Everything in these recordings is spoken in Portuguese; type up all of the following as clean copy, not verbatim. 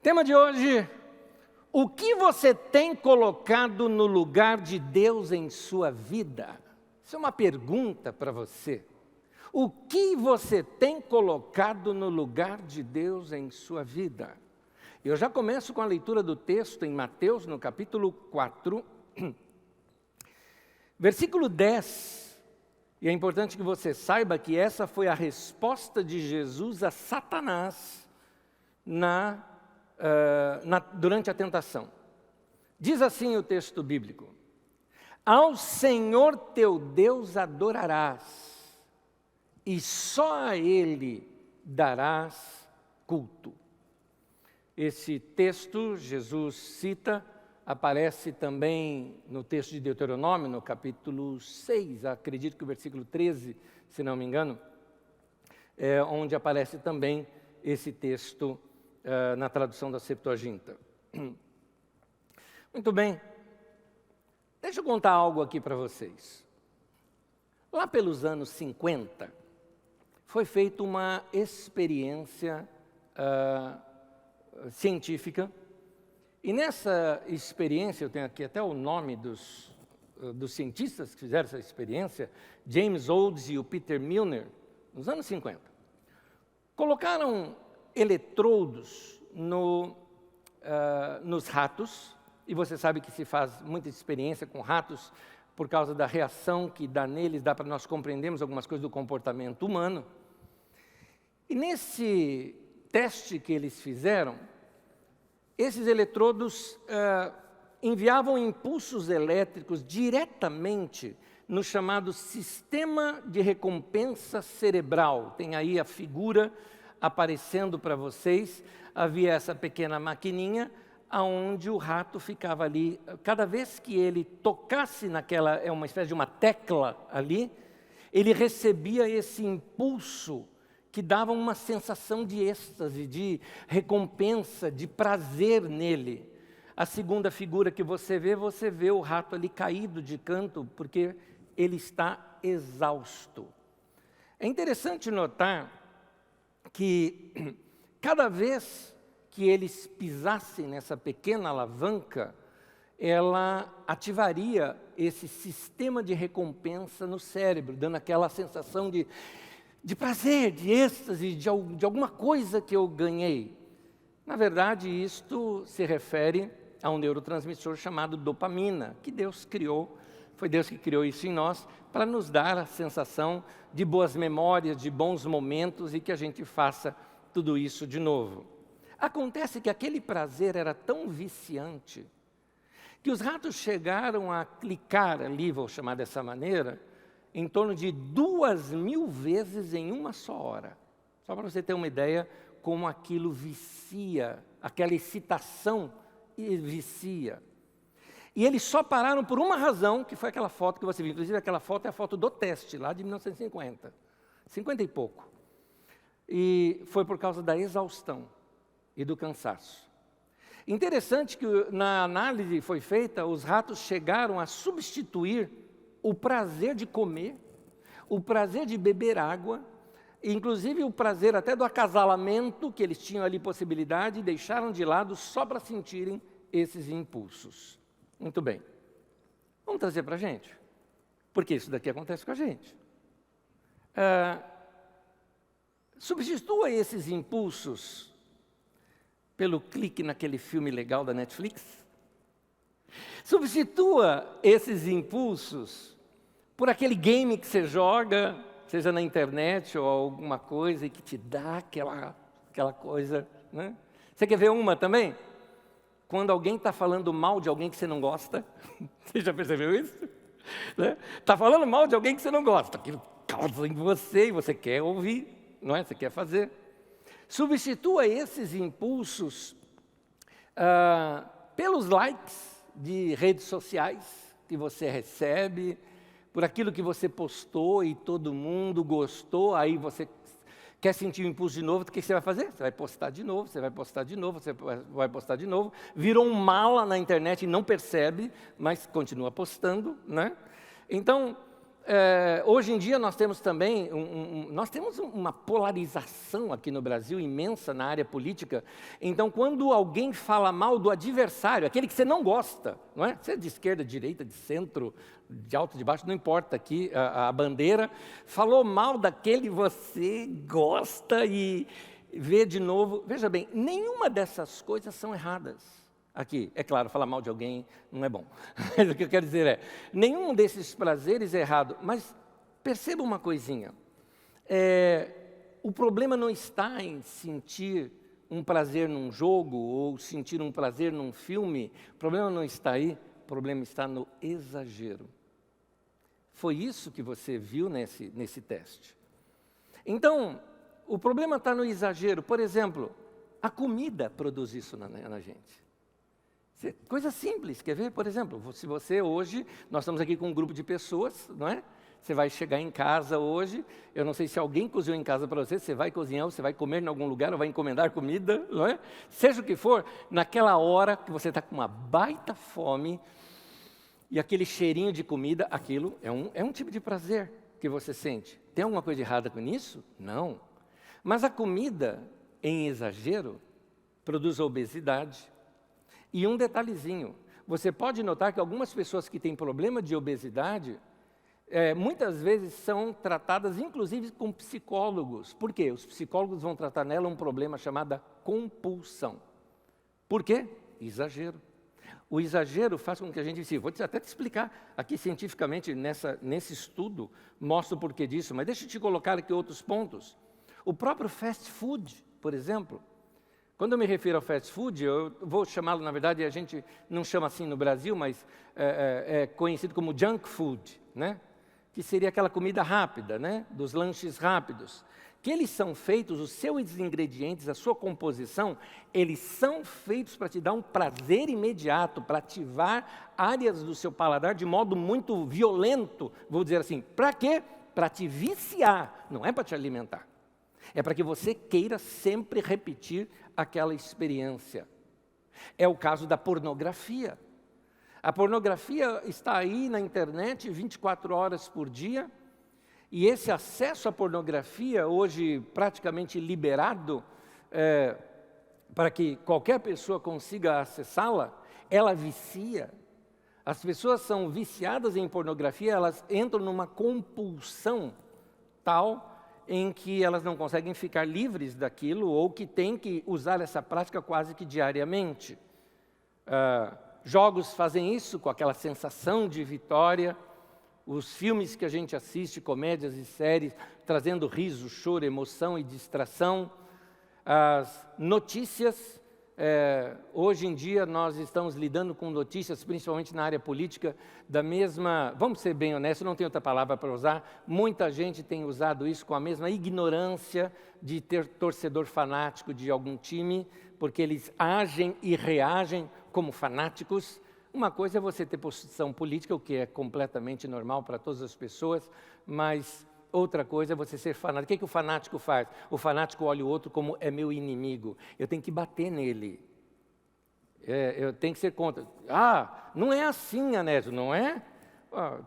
Tema de hoje: o que você tem colocado no lugar de Deus em sua vida? Isso é uma pergunta para você. O que você tem colocado no lugar de Deus em sua vida? Eu já começo com a leitura do texto em Mateus, no capítulo 4, versículo 10. E é importante que você saiba que essa foi a resposta de Jesus a Satanás durante a tentação. Diz assim o texto bíblico: ao Senhor teu Deus adorarás, e só a Ele darás culto. Esse texto Jesus cita, aparece também no texto de Deuteronômio, no capítulo 6, acredito que o versículo 13, se não me engano, onde aparece também esse texto na tradução da Septuaginta. Muito bem, deixa eu contar algo aqui para vocês. Lá pelos anos 50, foi feita uma experiência científica, e nessa experiência, eu tenho aqui até o nome dos cientistas que fizeram essa experiência, James Olds e o Peter Milner, nos anos 50. Colocaram eletrodos nos ratos, e você sabe que se faz muita experiência com ratos por causa da reação que dá neles, dá para nós compreendermos algumas coisas do comportamento humano. E nesse teste que eles fizeram, esses eletrodos enviavam impulsos elétricos diretamente no chamado sistema de recompensa cerebral. Tem aí a figura aparecendo para vocês. Havia essa pequena maquininha onde o rato ficava ali. Cada vez que ele tocasse naquela, é uma espécie de uma tecla ali, ele recebia esse impulso que dava uma sensação de êxtase, de recompensa, de prazer nele. A segunda figura que você vê o rato ali caído de canto, porque ele está exausto. É interessante notar que cada vez que eles pisassem nessa pequena alavanca, ela ativaria esse sistema de recompensa no cérebro, dando aquela sensação de prazer, de êxtase, de alguma coisa que eu ganhei. Na verdade, isto se refere a um neurotransmissor chamado dopamina, que Deus criou. Foi Deus que criou isso em nós para nos dar a sensação de boas memórias, de bons momentos e que a gente faça tudo isso de novo. Acontece que aquele prazer era tão viciante que os ratos chegaram a clicar ali, vou chamar dessa maneira, em torno de 2.000 vezes em uma só hora. Só para você ter uma ideia como aquilo vicia, aquela excitação vicia. E eles só pararam por uma razão, que foi aquela foto que você viu. Inclusive, aquela foto é a foto do teste, lá de 1950. 50 e pouco. E foi por causa da exaustão e do cansaço. Interessante que na análise que foi feita, os ratos chegaram a substituir o prazer de comer, o prazer de beber água, inclusive o prazer até do acasalamento, que eles tinham ali possibilidade, e deixaram de lado só para sentirem esses impulsos. Muito bem. Vamos trazer para a gente, porque isso daqui acontece com a gente. Substitua esses impulsos pelo clique naquele filme legal da Netflix. Substitua esses impulsos por aquele game que você joga, seja na internet ou alguma coisa, e que te dá aquela coisa, né? Você quer ver uma também? Quando alguém está falando mal de alguém que você não gosta, você já percebeu isso? Está falando mal de alguém que você não gosta, aquilo causa em você e você quer ouvir, não é? Você quer fazer. Substitua esses impulsos pelos likes de redes sociais que você recebe, por aquilo que você postou e todo mundo gostou, aí você quer sentir o impulso de novo, o que você vai fazer? Você vai postar de novo, você vai postar de novo, você vai postar de novo. Virou um mala na internet e não percebe, mas continua postando, né? Então, Hoje em dia nós temos também nós temos uma polarização aqui no Brasil imensa na área política. Então, quando alguém fala mal do adversário, aquele que você não gosta, não é? Você é de esquerda, de direita, de centro, de alto, de baixo, não importa aqui a bandeira, falou mal daquele que você gosta e vê de novo. Veja bem, nenhuma dessas coisas são erradas. Aqui, é claro, falar mal de alguém não é bom. Mas o que eu quero dizer é, nenhum desses prazeres é errado. Mas perceba uma coisinha. O problema não está em sentir um prazer num jogo ou sentir um prazer num filme. O problema não está aí, o problema está no exagero. Foi isso que você viu nesse teste. Então, o problema está no exagero. Por exemplo, a comida produz isso na gente. Coisa simples, quer ver? Por exemplo, se você hoje, nós estamos aqui com um grupo de pessoas, não é? Você vai chegar em casa hoje, eu não sei se alguém cozinhou em casa para você, você vai cozinhar, você vai comer em algum lugar, ou vai encomendar comida, não é? Seja o que for, naquela hora que você está com uma baita fome, e aquele cheirinho de comida, aquilo é um tipo de prazer que você sente. Tem alguma coisa errada com isso? Não. Mas a comida, em exagero, produz obesidade. E um detalhezinho, você pode notar que algumas pessoas que têm problema de obesidade, muitas vezes são tratadas, inclusive, com psicólogos. Por quê? Os psicólogos vão tratar nela um problema chamado compulsão. Por quê? Exagero. O exagero faz com que a gente... Vou até te explicar aqui cientificamente, nesse estudo, mostro o porquê disso, mas deixa eu te colocar aqui outros pontos. O próprio fast food, por exemplo. Quando eu me refiro ao fast food, eu vou chamá-lo, na verdade, a gente não chama assim no Brasil, mas é conhecido como junk food, né? Que seria aquela comida rápida, né? Dos lanches rápidos. Que eles são feitos, os seus ingredientes, a sua composição, eles são feitos para te dar um prazer imediato, para ativar áreas do seu paladar de modo muito violento, vou dizer assim. Para quê? Para te viciar, não é para te alimentar. É para que você queira sempre repetir aquela experiência. É o caso da pornografia. A pornografia está aí na internet 24 horas por dia, e esse acesso à pornografia, hoje praticamente liberado, para que qualquer pessoa consiga acessá-la, ela vicia. As pessoas são viciadas em pornografia, elas entram numa compulsão tal em que elas não conseguem ficar livres daquilo ou que têm que usar essa prática quase que diariamente. Jogos fazem isso com aquela sensação de vitória. Os filmes que a gente assiste, comédias e séries, trazendo riso, choro, emoção e distração. As notícias, hoje em dia nós estamos lidando com notícias, principalmente na área política, da mesma, vamos ser bem honestos, não tenho outra palavra para usar, muita gente tem usado isso com a mesma ignorância de ter torcedor fanático de algum time, porque eles agem e reagem como fanáticos. Uma coisa é você ter posição política, o que é completamente normal para todas as pessoas, mas outra coisa é você ser fanático. O que o fanático faz? O fanático olha o outro como é meu inimigo. Eu tenho que bater nele. Eu tenho que ser contra. Não é assim, Anésio, não é?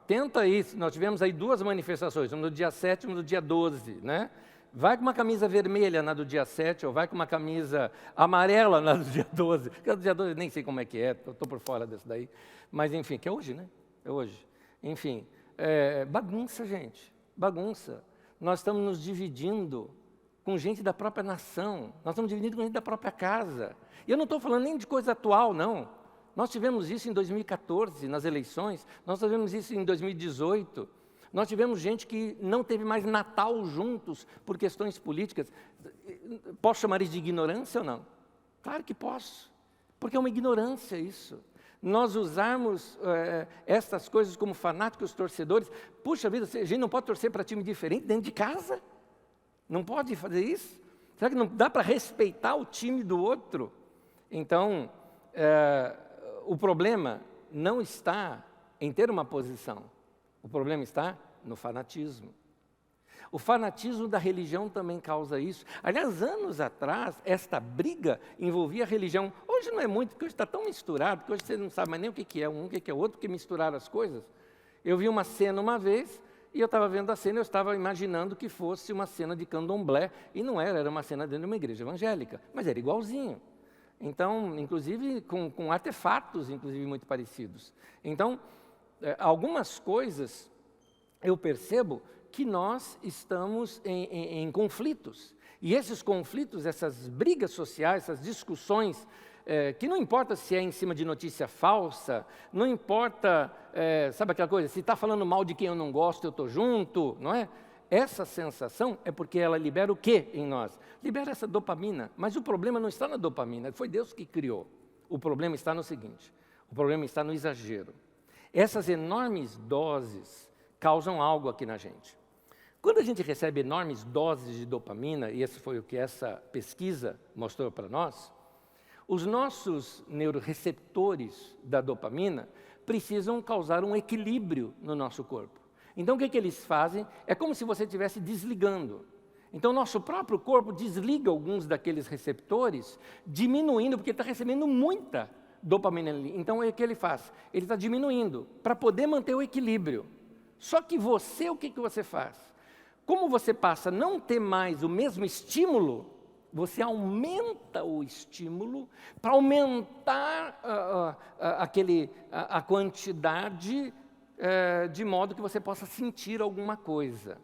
Tenta isso. Nós tivemos aí 2 manifestações, uma no dia 7 e uma no dia 12, né? Vai com uma camisa vermelha na do dia 7, ou vai com uma camisa amarela na do dia 12. Porque a do dia 12 nem sei como é que é, estou por fora desse daí. Mas enfim, que é hoje, né? É hoje. Enfim, bagunça, gente. Bagunça. Nós estamos nos dividindo com gente da própria nação. Nós estamos dividindo com gente da própria casa. E eu não estou falando nem de coisa atual, não. Nós tivemos isso em 2014, nas eleições. Nós tivemos isso em 2018. Nós tivemos gente que não teve mais Natal juntos por questões políticas. Posso chamar isso de ignorância ou não? Claro que posso. Porque é uma ignorância isso. Nós usarmos essas coisas como fanáticos torcedores. Puxa vida, a gente não pode torcer para time diferente dentro de casa? Não pode fazer isso? Será que não dá para respeitar o time do outro? Então, o problema não está em ter uma posição. O problema está no fanatismo. O fanatismo da religião também causa isso. Aliás, anos atrás, esta briga envolvia a religião. Hoje não é muito, porque hoje está tão misturado, que hoje você não sabe mais nem o que é um, o que é outro, porque misturaram as coisas. Eu vi uma cena uma vez E eu estava vendo a cena, eu estava imaginando que fosse uma cena de candomblé, e não era, era uma cena dentro de uma igreja evangélica, mas era igualzinho. Então, inclusive com artefatos, inclusive muito parecidos. Então, algumas coisas eu percebo que nós estamos em conflitos. E esses conflitos, essas brigas sociais, essas discussões, que não importa se é em cima de notícia falsa, não importa, sabe aquela coisa, se está falando mal de quem eu não gosto, eu estou junto, não é? Essa sensação é porque ela libera o quê em nós? Libera essa dopamina, mas o problema não está na dopamina, foi Deus que criou. O problema está no seguinte, o problema está no exagero. Essas enormes doses causam algo aqui na gente. Quando a gente recebe enormes doses de dopamina, e esse foi o que essa pesquisa mostrou para nós, os nossos neuroreceptores da dopamina precisam causar um equilíbrio no nosso corpo. Então, o que eles fazem? É como se você estivesse desligando. Então, o nosso próprio corpo desliga alguns daqueles receptores, diminuindo, porque está recebendo muita dopamina ali. Então, o que ele faz? Ele está diminuindo, para poder manter o equilíbrio. Só que você, o que você faz? Como você passa a não ter mais o mesmo estímulo, você aumenta o estímulo para aumentar a quantidade de modo que você possa sentir alguma coisa.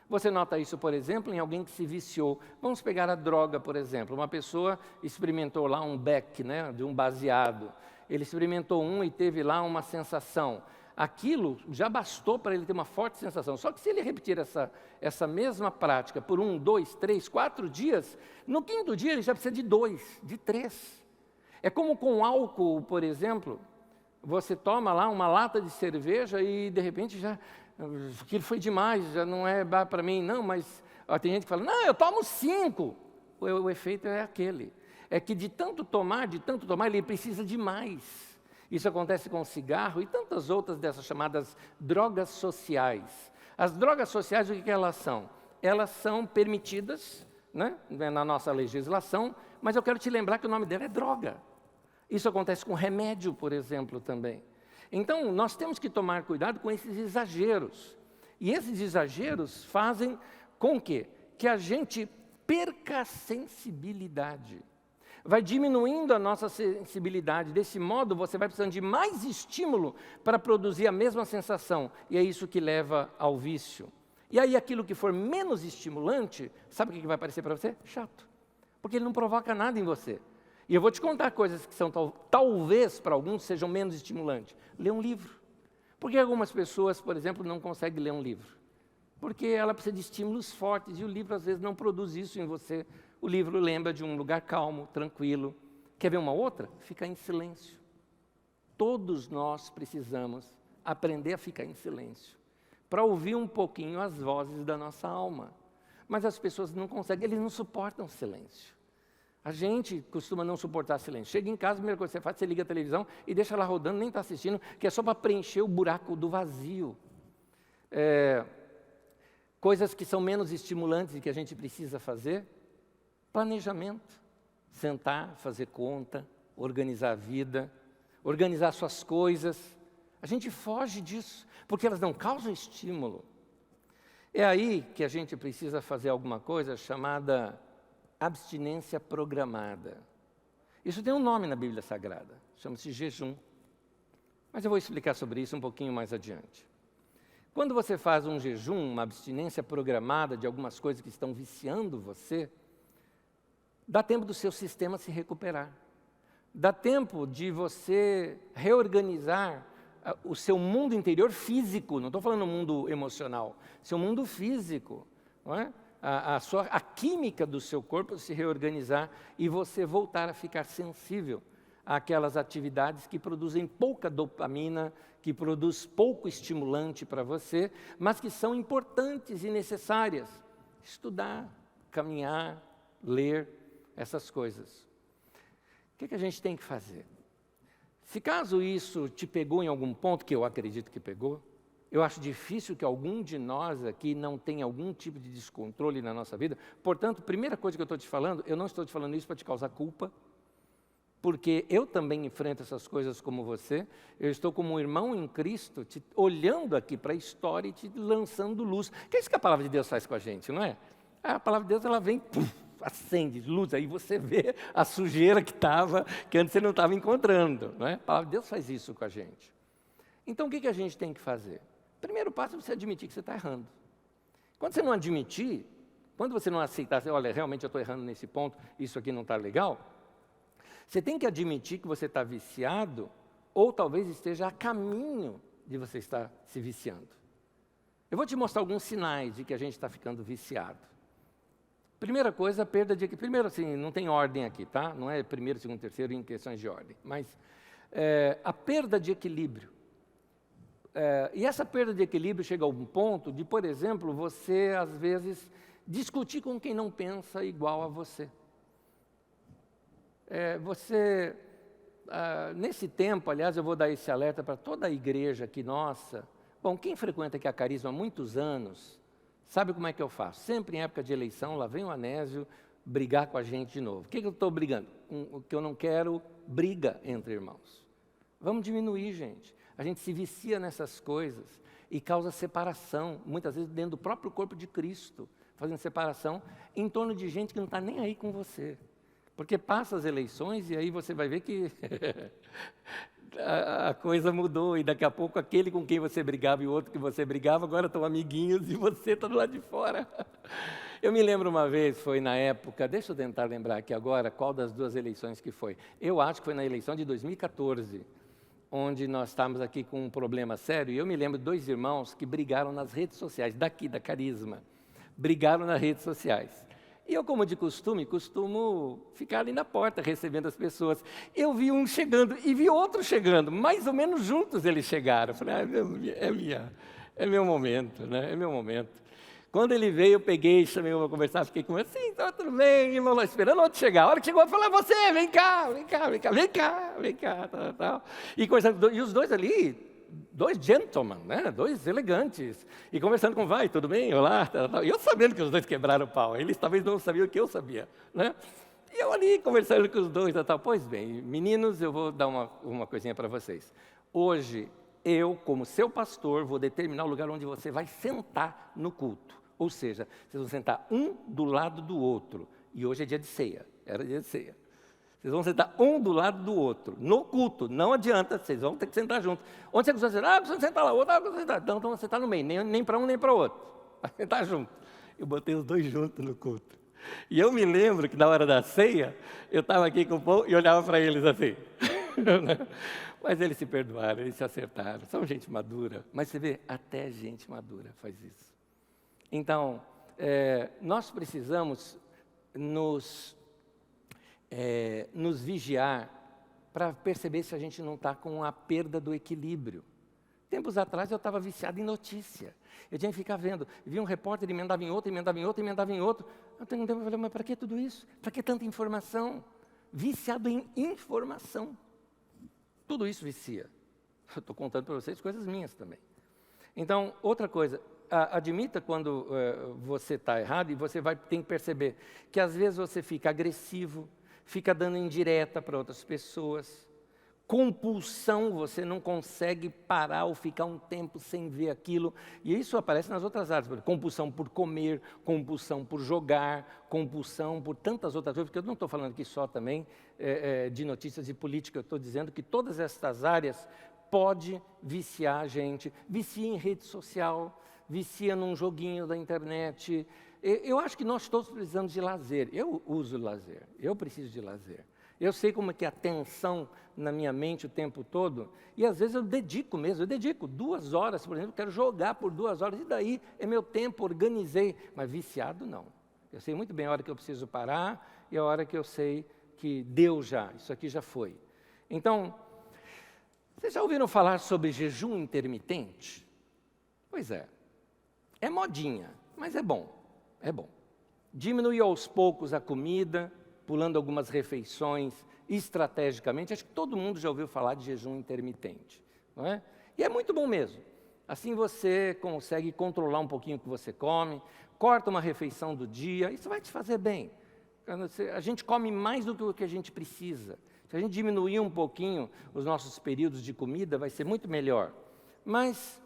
Você nota isso, por exemplo, em alguém que se viciou. Vamos pegar a droga, por exemplo. Uma pessoa experimentou lá um beck, né, de um baseado. Ele experimentou e teve lá uma sensação. Aquilo já bastou para ele ter uma forte sensação. Só que se ele repetir essa mesma prática por 1, 2, 3, 4 dias, no quinto dia ele já precisa de 2, de 3. É como com álcool, por exemplo, você toma lá uma lata de cerveja e de repente já, aquilo foi demais, já não é para mim, não, mas tem gente que fala, não, eu tomo 5. O efeito é aquele. É que de tanto tomar, ele precisa de mais. Isso acontece com o cigarro e tantas outras dessas chamadas drogas sociais. As drogas sociais, o que elas são? Elas são permitidas, né, na nossa legislação, mas eu quero te lembrar que o nome dela é droga. Isso acontece com remédio, por exemplo, também. Então, nós temos que tomar cuidado com esses exageros. E esses exageros fazem com que a gente perca a sensibilidade. Vai diminuindo a nossa sensibilidade. Desse modo, você vai precisando de mais estímulo para produzir a mesma sensação. E é isso que leva ao vício. E aí, aquilo que for menos estimulante, sabe o que vai parecer para você? Chato. Porque ele não provoca nada em você. E eu vou te contar coisas que são, talvez, para alguns, sejam menos estimulantes. Lê um livro. Por que algumas pessoas, por exemplo, não conseguem ler um livro? Porque ela precisa de estímulos fortes, e o livro, às vezes, não produz isso em você. O livro lembra de um lugar calmo, tranquilo. Quer ver uma outra? Ficar em silêncio. Todos nós precisamos aprender a ficar em silêncio, para ouvir um pouquinho as vozes da nossa alma. Mas as pessoas não conseguem, eles não suportam silêncio. A gente costuma não suportar silêncio. Chega em casa, a primeira coisa que você faz, você liga a televisão e deixa ela rodando, nem está assistindo, que é só para preencher o buraco do vazio. Coisas que são menos estimulantes e que a gente precisa fazer. Planejamento, sentar, fazer conta, organizar a vida, organizar suas coisas. A gente foge disso, porque elas não causam estímulo. É aí que a gente precisa fazer alguma coisa chamada abstinência programada. Isso tem um nome na Bíblia Sagrada, chama-se jejum. Mas eu vou explicar sobre isso um pouquinho mais adiante. Quando você faz um jejum, uma abstinência programada de algumas coisas que estão viciando você, dá tempo do seu sistema se recuperar. Dá tempo de você reorganizar o seu mundo interior físico, não estou falando mundo emocional, seu mundo físico, não é? A química do seu corpo se reorganizar e você voltar a ficar sensível àquelas atividades que produzem pouca dopamina, que produz pouco estimulante para você, mas que são importantes e necessárias. Estudar, caminhar, ler, essas coisas. O que a gente tem que fazer? Se caso isso te pegou em algum ponto, que eu acredito que pegou, eu acho difícil que algum de nós aqui não tenha algum tipo de descontrole na nossa vida. Portanto, primeira coisa que eu estou te falando, eu não estou te falando isso para te causar culpa, porque eu também enfrento essas coisas como você. Eu estou como um irmão em Cristo, te olhando aqui para a história e te lançando luz. Que é isso que a palavra de Deus faz com a gente, não é? A palavra de Deus, ela vem, puf, acende luz, aí você vê a sujeira que antes você não estava encontrando, não é? A palavra de Deus faz isso com a gente. Então, o que a gente tem que fazer? Primeiro passo é você admitir que você está errando. Quando você não admitir, quando você não aceitar, olha, realmente eu estou errando nesse ponto, isso aqui não está legal, você tem que admitir que você está viciado, ou talvez esteja a caminho de você estar se viciando. Eu vou te mostrar alguns sinais de que a gente está ficando viciado. Primeira coisa, a perda de... Primeiro, assim, não tem ordem aqui, tá? Não é primeiro, segundo, terceiro em questões de ordem. Mas a perda de equilíbrio. E essa perda de equilíbrio chega a um ponto de, por exemplo, você, às vezes, discutir com quem não pensa igual a você. Nesse tempo, aliás, eu vou dar esse alerta para toda a igreja aqui nossa. Bom, quem frequenta aqui a Carisma há muitos anos, sabe como é que eu faço? Sempre em época de eleição, lá vem o Anésio brigar com a gente de novo. O que eu estou brigando? O que eu não quero, briga entre irmãos. Vamos diminuir, gente. A gente se vicia nessas coisas e causa separação, muitas vezes dentro do próprio corpo de Cristo, fazendo separação em torno de gente que não está nem aí com você. Porque passa as eleições e aí você vai ver que a coisa mudou e daqui a pouco aquele com quem você brigava e o outro que você brigava agora estão amiguinhos e você está do lado de fora. Eu me lembro uma vez, foi na época, deixa eu tentar lembrar aqui agora qual das duas eleições que foi. Eu acho que foi na eleição de 2014, onde nós estávamos aqui com um problema sério, e eu me lembro de dois irmãos que brigaram nas redes sociais, daqui da Carisma, brigaram nas redes sociais. E eu, como de costumo ficar ali na porta, recebendo as pessoas. Eu vi um chegando e vi outro chegando, mais ou menos juntos eles chegaram. Eu falei, é meu momento, né? É meu momento. Quando ele veio, eu peguei, chamei para conversar, fiquei com ele, assim, tá tudo bem, irmão, lá esperando o outro chegar. A hora que chegou, eu falei, você, vem cá, tal. E conversando, e os dois ali, dois gentlemen, né? Dois elegantes, e conversando com vai, tudo bem, olá, tal. E eu sabendo que os dois quebraram o pau, eles talvez não sabiam o que eu sabia, né? E eu ali conversando com os dois, tal. Pois bem, meninos, eu vou dar uma coisinha para vocês. Hoje, eu, como seu pastor, vou determinar o lugar onde você vai sentar no culto. Ou seja, vocês vão sentar um do lado do outro. E hoje é dia de ceia, era dia de ceia. Vocês vão sentar um do lado do outro, no culto, não adianta, vocês vão ter que sentar juntos. Onde você precisa sentar? Precisa sentar lá, outro, precisa sentar. Então vão sentar no meio, nem para um nem para o outro. Vai sentar junto. Eu botei os dois juntos no culto. E eu me lembro que na hora da ceia, eu estava aqui com o pão e olhava para eles assim. Mas eles se perdoaram, eles se acertaram, são gente madura. Mas você vê, até gente madura faz isso. Então, nós precisamos nos vigiar para perceber se a gente não está com a perda do equilíbrio. Tempos atrás eu estava viciado em notícia. Eu tinha que ficar vendo. Vi um repórter, emendava em outro, emendava em outro, emendava em outro. Eu tenho um tempo, eu falei, mas para que tudo isso? Para que tanta informação? Viciado em informação. Tudo isso vicia. Eu estou contando para vocês coisas minhas também. Então, outra coisa, admita quando você está errado e você tem que perceber que às vezes você fica agressivo, fica dando indireta para outras pessoas. Compulsão, você não consegue parar ou ficar um tempo sem ver aquilo. E isso aparece nas outras áreas. Compulsão por comer, compulsão por jogar, compulsão por tantas outras coisas. Porque eu não estou falando aqui só também de notícias e política. Eu estou dizendo que todas estas áreas pode viciar a gente. Vicia em rede social, vicia num joguinho da internet. Eu acho que nós todos precisamos de lazer. Eu uso lazer, eu preciso de lazer. Eu sei como é que a tensão na minha mente o tempo todo, e às vezes eu dedico 2 horas, por exemplo, quero jogar por 2 horas, e daí é meu tempo, organizei, mas viciado não. Eu sei muito bem a hora que eu preciso parar, e a hora que eu sei que deu já, isso aqui já foi. Então, vocês já ouviram falar sobre jejum intermitente? Pois é modinha, mas é bom. Diminui aos poucos a comida, pulando algumas refeições estrategicamente. Acho que todo mundo já ouviu falar de jejum intermitente, não é? E é muito bom mesmo. Assim você consegue controlar um pouquinho o que você come, corta uma refeição do dia, isso vai te fazer bem. A gente come mais do que o que a gente precisa. Se a gente diminuir um pouquinho os nossos períodos de comida, vai ser muito melhor. Mas,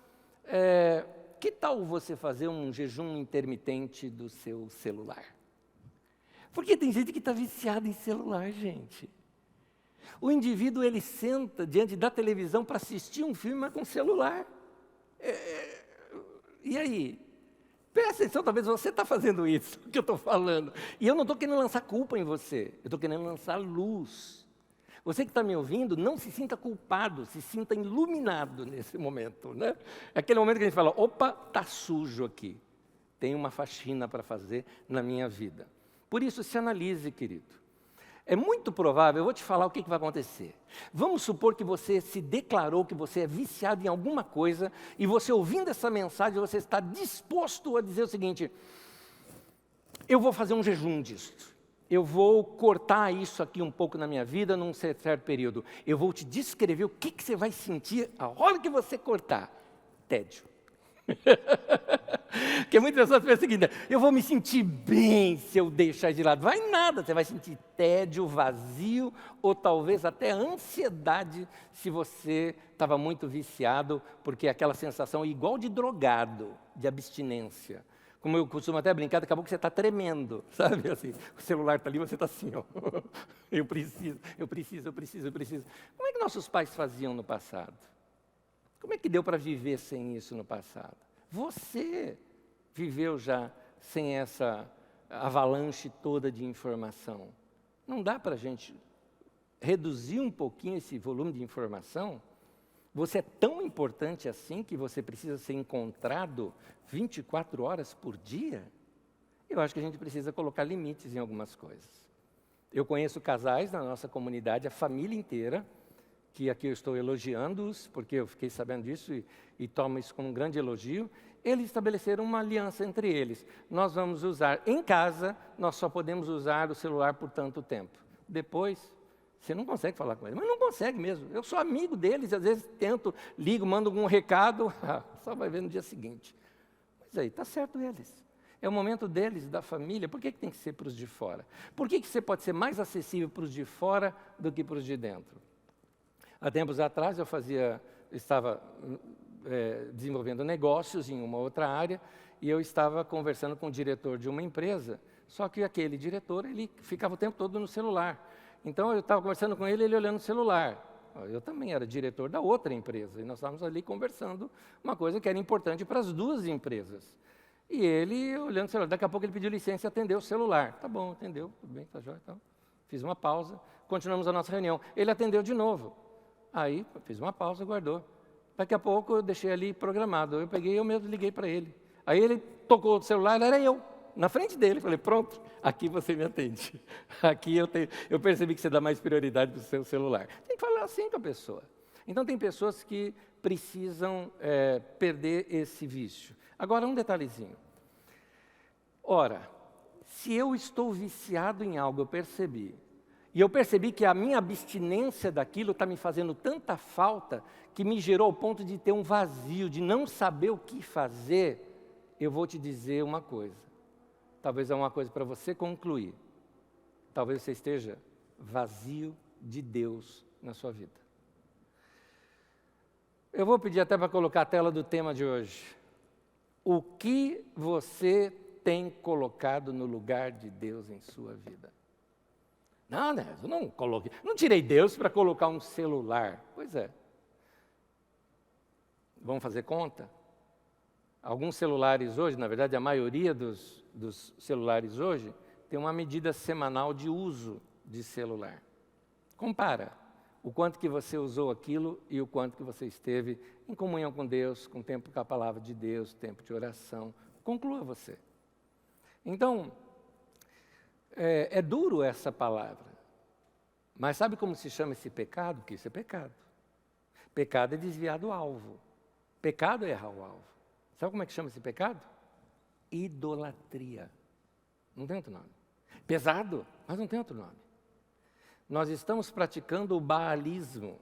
que tal você fazer um jejum intermitente do seu celular? Porque tem gente que está viciada em celular, gente. O indivíduo, ele senta diante da televisão para assistir um filme, mas com celular. E aí? Presta atenção, talvez você está fazendo isso, que eu estou falando. E eu não estou querendo lançar culpa em você, eu estou querendo lançar luz. Você que está me ouvindo, não se sinta culpado, se sinta iluminado nesse momento, né? É aquele momento que a gente fala, opa, está sujo aqui. Tem uma faxina para fazer na minha vida. Por isso, se analise, querido. É muito provável, eu vou te falar o que vai acontecer. Vamos supor que você se declarou que você é viciado em alguma coisa e você ouvindo essa mensagem, você está disposto a dizer o seguinte, eu vou fazer um jejum disso. Eu vou cortar isso aqui um pouco na minha vida num certo período. Eu vou te descrever o que você vai sentir a hora que você cortar. Tédio. Porque muitas pessoas pensam o seguinte, eu vou me sentir bem se eu deixar de lado. Vai nada, você vai sentir tédio, vazio, ou talvez até ansiedade se você estava muito viciado, porque aquela sensação é igual de drogado, de abstinência. Como eu costumo até brincar, daqui a pouco você está tremendo, sabe? Assim, o celular está ali, você está assim, ó. Eu preciso. Como é que nossos pais faziam no passado? Como é que deu para viver sem isso no passado? Você viveu já sem essa avalanche toda de informação. Não dá para a gente reduzir um pouquinho esse volume de informação? Você é tão importante assim que você precisa ser encontrado 24 horas por dia? Eu acho que a gente precisa colocar limites em algumas coisas. Eu conheço casais na nossa comunidade, a família inteira, que aqui eu estou elogiando-os, porque eu fiquei sabendo disso e tomo isso como um grande elogio. Eles estabeleceram uma aliança entre eles. Nós vamos usar, em casa, nós só podemos usar o celular por tanto tempo. Depois, você não consegue falar com eles, mas não consegue mesmo. Eu sou amigo deles, às vezes tento, ligo, mando algum recado, só vai ver no dia seguinte. Mas aí, está certo eles. É o momento deles, da família. Por que tem que ser para os de fora? Por que você pode ser mais acessível para os de fora do que para os de dentro? Há tempos atrás eu estava desenvolvendo negócios em uma outra área e eu estava conversando com o diretor de uma empresa, só que aquele diretor, ele ficava o tempo todo no celular. Então eu estava conversando com ele olhando no celular. Eu também era diretor da outra empresa e nós estávamos ali conversando uma coisa que era importante para as duas empresas. E ele olhando o celular, daqui a pouco ele pediu licença e atendeu o celular. Tá bom, atendeu, tudo bem, tá jóia, então. Fiz uma pausa, continuamos a nossa reunião. Ele atendeu de novo. Aí, fiz uma pausa, guardou. Daqui a pouco, eu deixei ali programado. Eu mesmo liguei para ele. Aí, ele tocou o celular, era eu, na frente dele. Falei, pronto, aqui você me atende. Aqui eu percebi que você dá mais prioridade para o seu celular. Tem que falar assim com a pessoa. Então, tem pessoas que precisam perder esse vício. Agora, um detalhezinho. Ora, se eu estou viciado em algo, eu percebi, e eu percebi que a minha abstinência daquilo está me fazendo tanta falta que me gerou ao ponto de ter um vazio, de não saber o que fazer. Eu vou te dizer uma coisa. Talvez é uma coisa para você concluir. Talvez você esteja vazio de Deus na sua vida. Eu vou pedir até para colocar a tela do tema de hoje. O que você tem colocado no lugar de Deus em sua vida? Não, né? Eu não coloquei, não tirei Deus para colocar um celular. Pois é. Vamos fazer conta? Alguns celulares hoje, na verdade a maioria dos celulares hoje, tem uma medida semanal de uso de celular. Compara o quanto que você usou aquilo e o quanto que você esteve em comunhão com Deus, com tempo com a palavra de Deus, tempo de oração. Conclua você. Então, é duro essa palavra, mas sabe como se chama esse pecado? Porque isso é pecado. Pecado é desviar do alvo. Pecado é errar o alvo. Sabe como é que chama esse pecado? Idolatria. Não tem outro nome. Pesado, mas não tem outro nome. Nós estamos praticando o baalismo.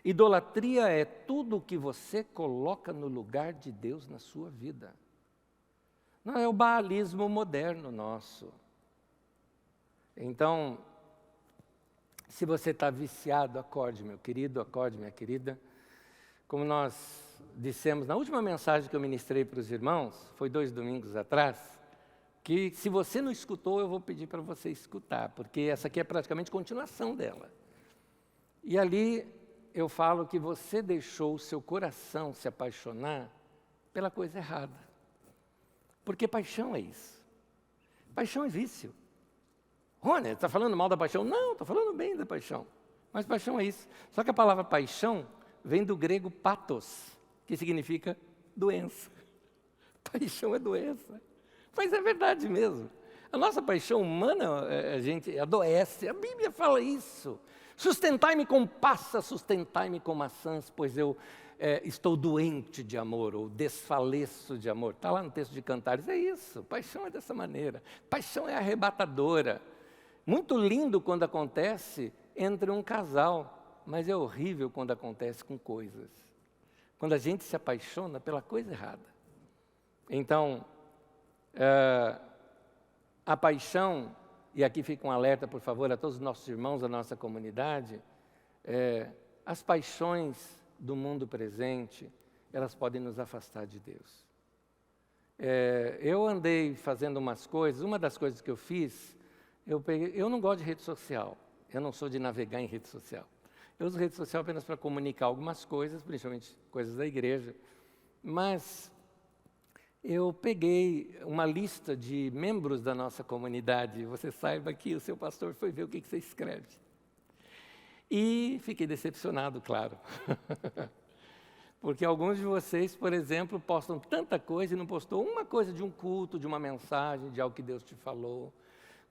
Idolatria é tudo o que você coloca no lugar de Deus na sua vida. Não é o baalismo moderno nosso. Então, Se você está viciado, acorde, meu querido, acorde, minha querida. Como nós dissemos na última mensagem que eu ministrei para os irmãos, foi 2 domingos atrás, que se você não escutou, eu vou pedir para você escutar, porque essa aqui é praticamente continuação dela. E ali eu falo que você deixou o seu coração se apaixonar pela coisa errada. Porque paixão é isso. Paixão é vício. Rony, está falando mal da paixão? Não, estou falando bem da paixão. Mas paixão é isso. Só que a palavra paixão vem do grego pathos, que significa doença. Paixão é doença. Mas é verdade mesmo. A nossa paixão humana, a gente adoece. A Bíblia fala isso. Sustentai-me com passas, sustentai-me com maçãs, pois eu estou doente de amor, ou desfaleço de amor. Está lá no texto de Cantares, é isso. Paixão é dessa maneira. Paixão é arrebatadora. Muito lindo quando acontece entre um casal, mas é horrível quando acontece com coisas. Quando a gente se apaixona pela coisa errada. Então, a paixão, e aqui fica um alerta, por favor, a todos os nossos irmãos da nossa comunidade, as paixões do mundo presente, elas podem nos afastar de Deus. Eu andei fazendo umas coisas, uma das coisas que eu fiz, eu não gosto de rede social, eu não sou de navegar em rede social. Eu uso rede social apenas para comunicar algumas coisas, principalmente coisas da igreja, mas eu peguei uma lista de membros da nossa comunidade, você saiba que o seu pastor foi ver o que você escreve. E fiquei decepcionado, claro. Porque alguns de vocês, por exemplo, postam tanta coisa e não postou uma coisa de um culto, de uma mensagem, de algo que Deus te falou.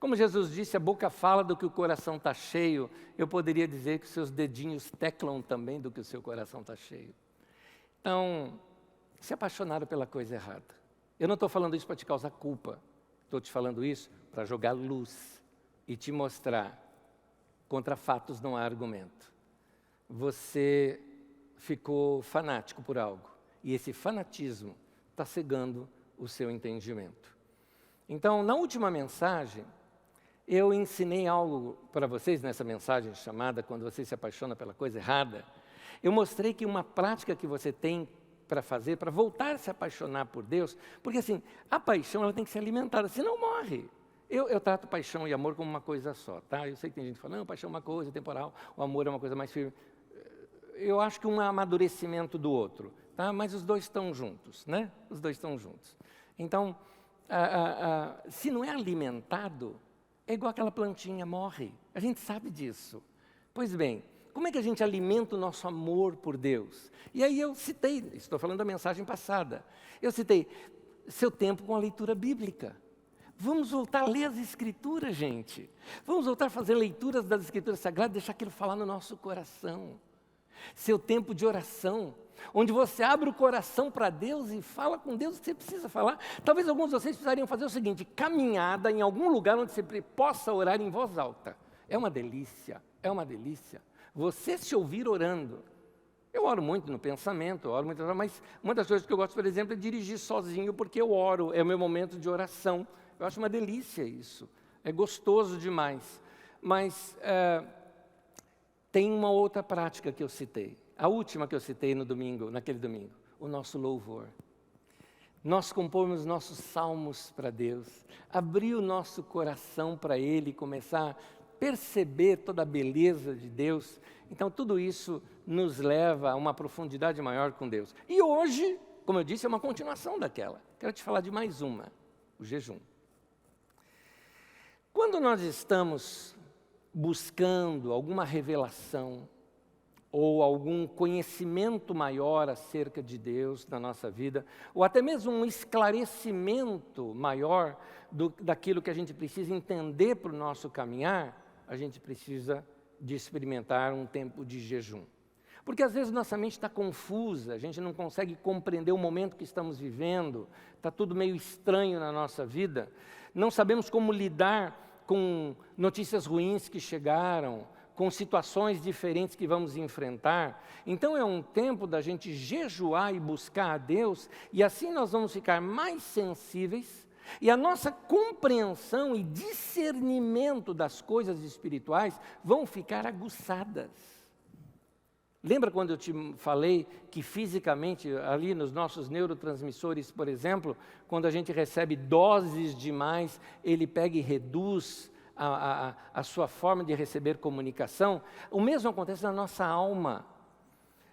Como Jesus disse, a boca fala do que o coração está cheio. Eu poderia dizer que os seus dedinhos teclam também do que o seu coração está cheio. Então, se apaixonaram pela coisa errada. Eu não estou falando isso para te causar culpa. Estou te falando isso para jogar luz e te mostrar. Contra fatos não há argumento. Você ficou fanático por algo. E esse fanatismo está cegando o seu entendimento. Então, na última mensagem, eu ensinei algo para vocês nessa mensagem chamada Quando Você Se Apaixona pela Coisa Errada. Eu mostrei que uma prática que você tem para fazer, para voltar a se apaixonar por Deus, porque assim, a paixão ela tem que ser alimentada, senão morre. Eu trato paixão e amor como uma coisa só, tá? Eu sei que tem gente que fala, não, paixão é uma coisa temporal, o amor é uma coisa mais firme. Eu acho que um é amadurecimento do outro, tá? Mas os dois estão juntos, né? Os dois estão juntos. Então, se não é alimentado, é igual aquela plantinha, morre. A gente sabe disso. Pois bem, como é que a gente alimenta o nosso amor por Deus? E aí eu citei, estou falando da mensagem passada, eu citei seu tempo com a leitura bíblica. Vamos voltar a ler as Escrituras, gente. Vamos voltar a fazer leituras das Escrituras Sagradas, deixar aquilo falar no nosso coração. Seu tempo de oração, onde você abre o coração para Deus e fala com Deus o que você precisa falar. Talvez alguns de vocês precisariam fazer o seguinte, caminhada em algum lugar onde você possa orar em voz alta. É uma delícia, é uma delícia. Você se ouvir orando. Eu oro muito no pensamento, mas uma das coisas que eu gosto, por exemplo, é dirigir sozinho, porque eu oro, é o meu momento de oração. Eu acho uma delícia isso, é gostoso demais. Mas tem uma outra prática que eu citei, a última que eu citei no domingo, naquele domingo, o nosso louvor. Nós compomos nossos salmos para Deus, abrir o nosso coração para Ele, começar a perceber toda a beleza de Deus. Então tudo isso nos leva a uma profundidade maior com Deus. E hoje, como eu disse, é uma continuação daquela. Quero te falar de mais uma, o jejum. Quando nós estamos buscando alguma revelação ou algum conhecimento maior acerca de Deus na nossa vida, ou até mesmo um esclarecimento maior daquilo que a gente precisa entender para o nosso caminhar, a gente precisa de experimentar um tempo de jejum. Porque às vezes nossa mente está confusa, a gente não consegue compreender o momento que estamos vivendo, está tudo meio estranho na nossa vida, não sabemos como lidar com notícias ruins que chegaram, com situações diferentes que vamos enfrentar. Então é um tempo da gente jejuar e buscar a Deus, e assim nós vamos ficar mais sensíveis, E a nossa compreensão e discernimento das coisas espirituais vão ficar aguçadas. Lembra quando eu te falei que fisicamente, ali nos nossos neurotransmissores, por exemplo, quando a gente recebe doses demais, ele pega e reduz a sua forma de receber comunicação? O mesmo acontece na nossa alma.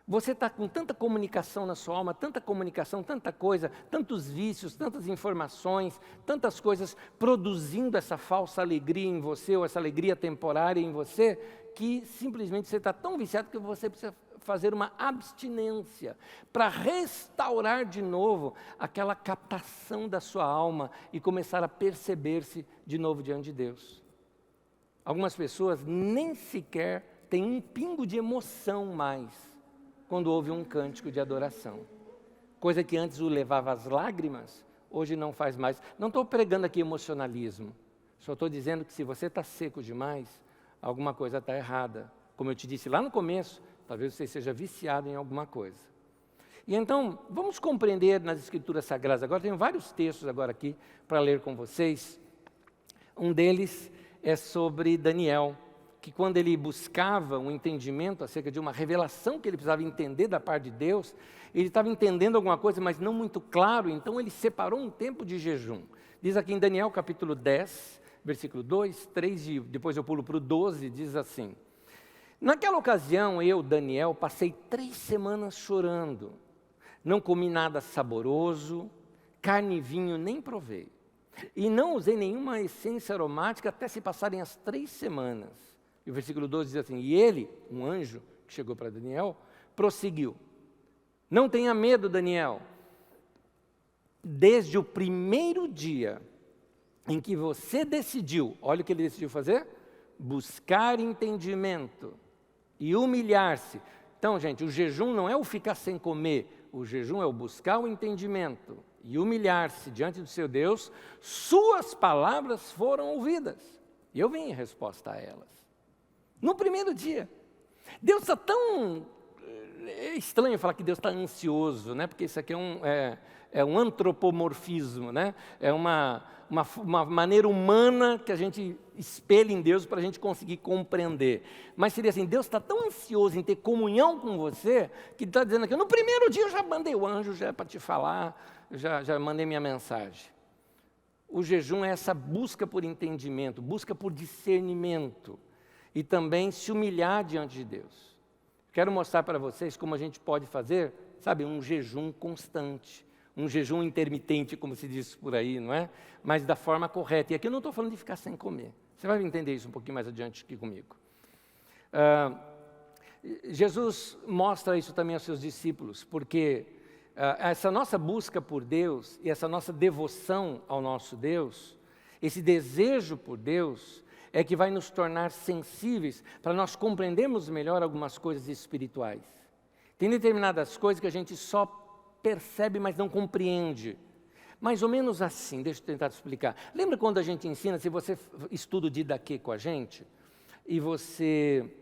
Você está com tanta comunicação na sua alma, tanta comunicação, tanta coisa, tantos vícios, tantas informações, tantas coisas produzindo essa falsa alegria em você, ou essa alegria temporária em você, que simplesmente você está tão viciado que você precisa fazer uma abstinência para restaurar de novo aquela captação da sua alma e começar a perceber-se de novo diante de Deus. Algumas pessoas nem sequer têm um pingo de emoção mais quando ouve um cântico de adoração. Coisa que antes o levava às lágrimas, hoje não faz mais. Não estou pregando aqui emocionalismo, só estou dizendo que se você está seco demais, alguma coisa está errada. Como eu te disse lá no começo, talvez você seja viciado em alguma coisa. E então, vamos compreender nas Escrituras Sagradas. Agora, tenho vários textos agora aqui para ler com vocês. Um deles é sobre Daniel, que quando ele buscava um entendimento acerca de uma revelação que ele precisava entender da parte de Deus, ele estava entendendo alguma coisa, mas não muito claro, então ele separou um tempo de jejum. Diz aqui em Daniel capítulo 10, versículo 2, 3, e depois eu pulo para o 12, diz assim: naquela ocasião eu, Daniel, passei 3 semanas chorando, não comi nada saboroso, carne e vinho nem provei, e não usei nenhuma essência aromática até se passarem as 3 semanas. E o versículo 12 diz assim: e ele, um anjo que chegou para Daniel, prosseguiu: não tenha medo, Daniel, desde o primeiro dia em que você decidiu, olha o que ele decidiu fazer, buscar entendimento e humilhar-se. Então, gente, o jejum não é o ficar sem comer, o jejum é o buscar o entendimento e humilhar-se diante do seu Deus, suas palavras foram ouvidas. E eu vim em resposta a elas. No primeiro dia. Deus está tão... É estranho falar que Deus está ansioso, né? Porque isso aqui é um antropomorfismo, né? É uma maneira humana que a gente espelha em Deus para a gente conseguir compreender. Mas seria assim, Deus está tão ansioso em ter comunhão com você, que está dizendo aqui, no primeiro dia eu já mandei o anjo, já é para te falar, já mandei minha mensagem. O jejum é essa busca por entendimento, busca por discernimento. E também se humilhar diante de Deus. Quero mostrar para vocês como a gente pode fazer, sabe, um jejum constante, um jejum intermitente, como se diz por aí, não é? Mas da forma correta. E aqui eu não estou falando de ficar sem comer. Você vai entender isso um pouquinho mais adiante aqui comigo. Jesus mostra isso também aos seus discípulos, porque essa nossa busca por Deus e essa nossa devoção ao nosso Deus, esse desejo por Deus, é que vai nos tornar sensíveis para nós compreendermos melhor algumas coisas espirituais. Tem determinadas coisas que a gente só percebe, mas não compreende. Mais ou menos assim, deixa eu tentar te explicar. Lembra quando a gente ensina, se você estuda o Didaquê com a gente, e você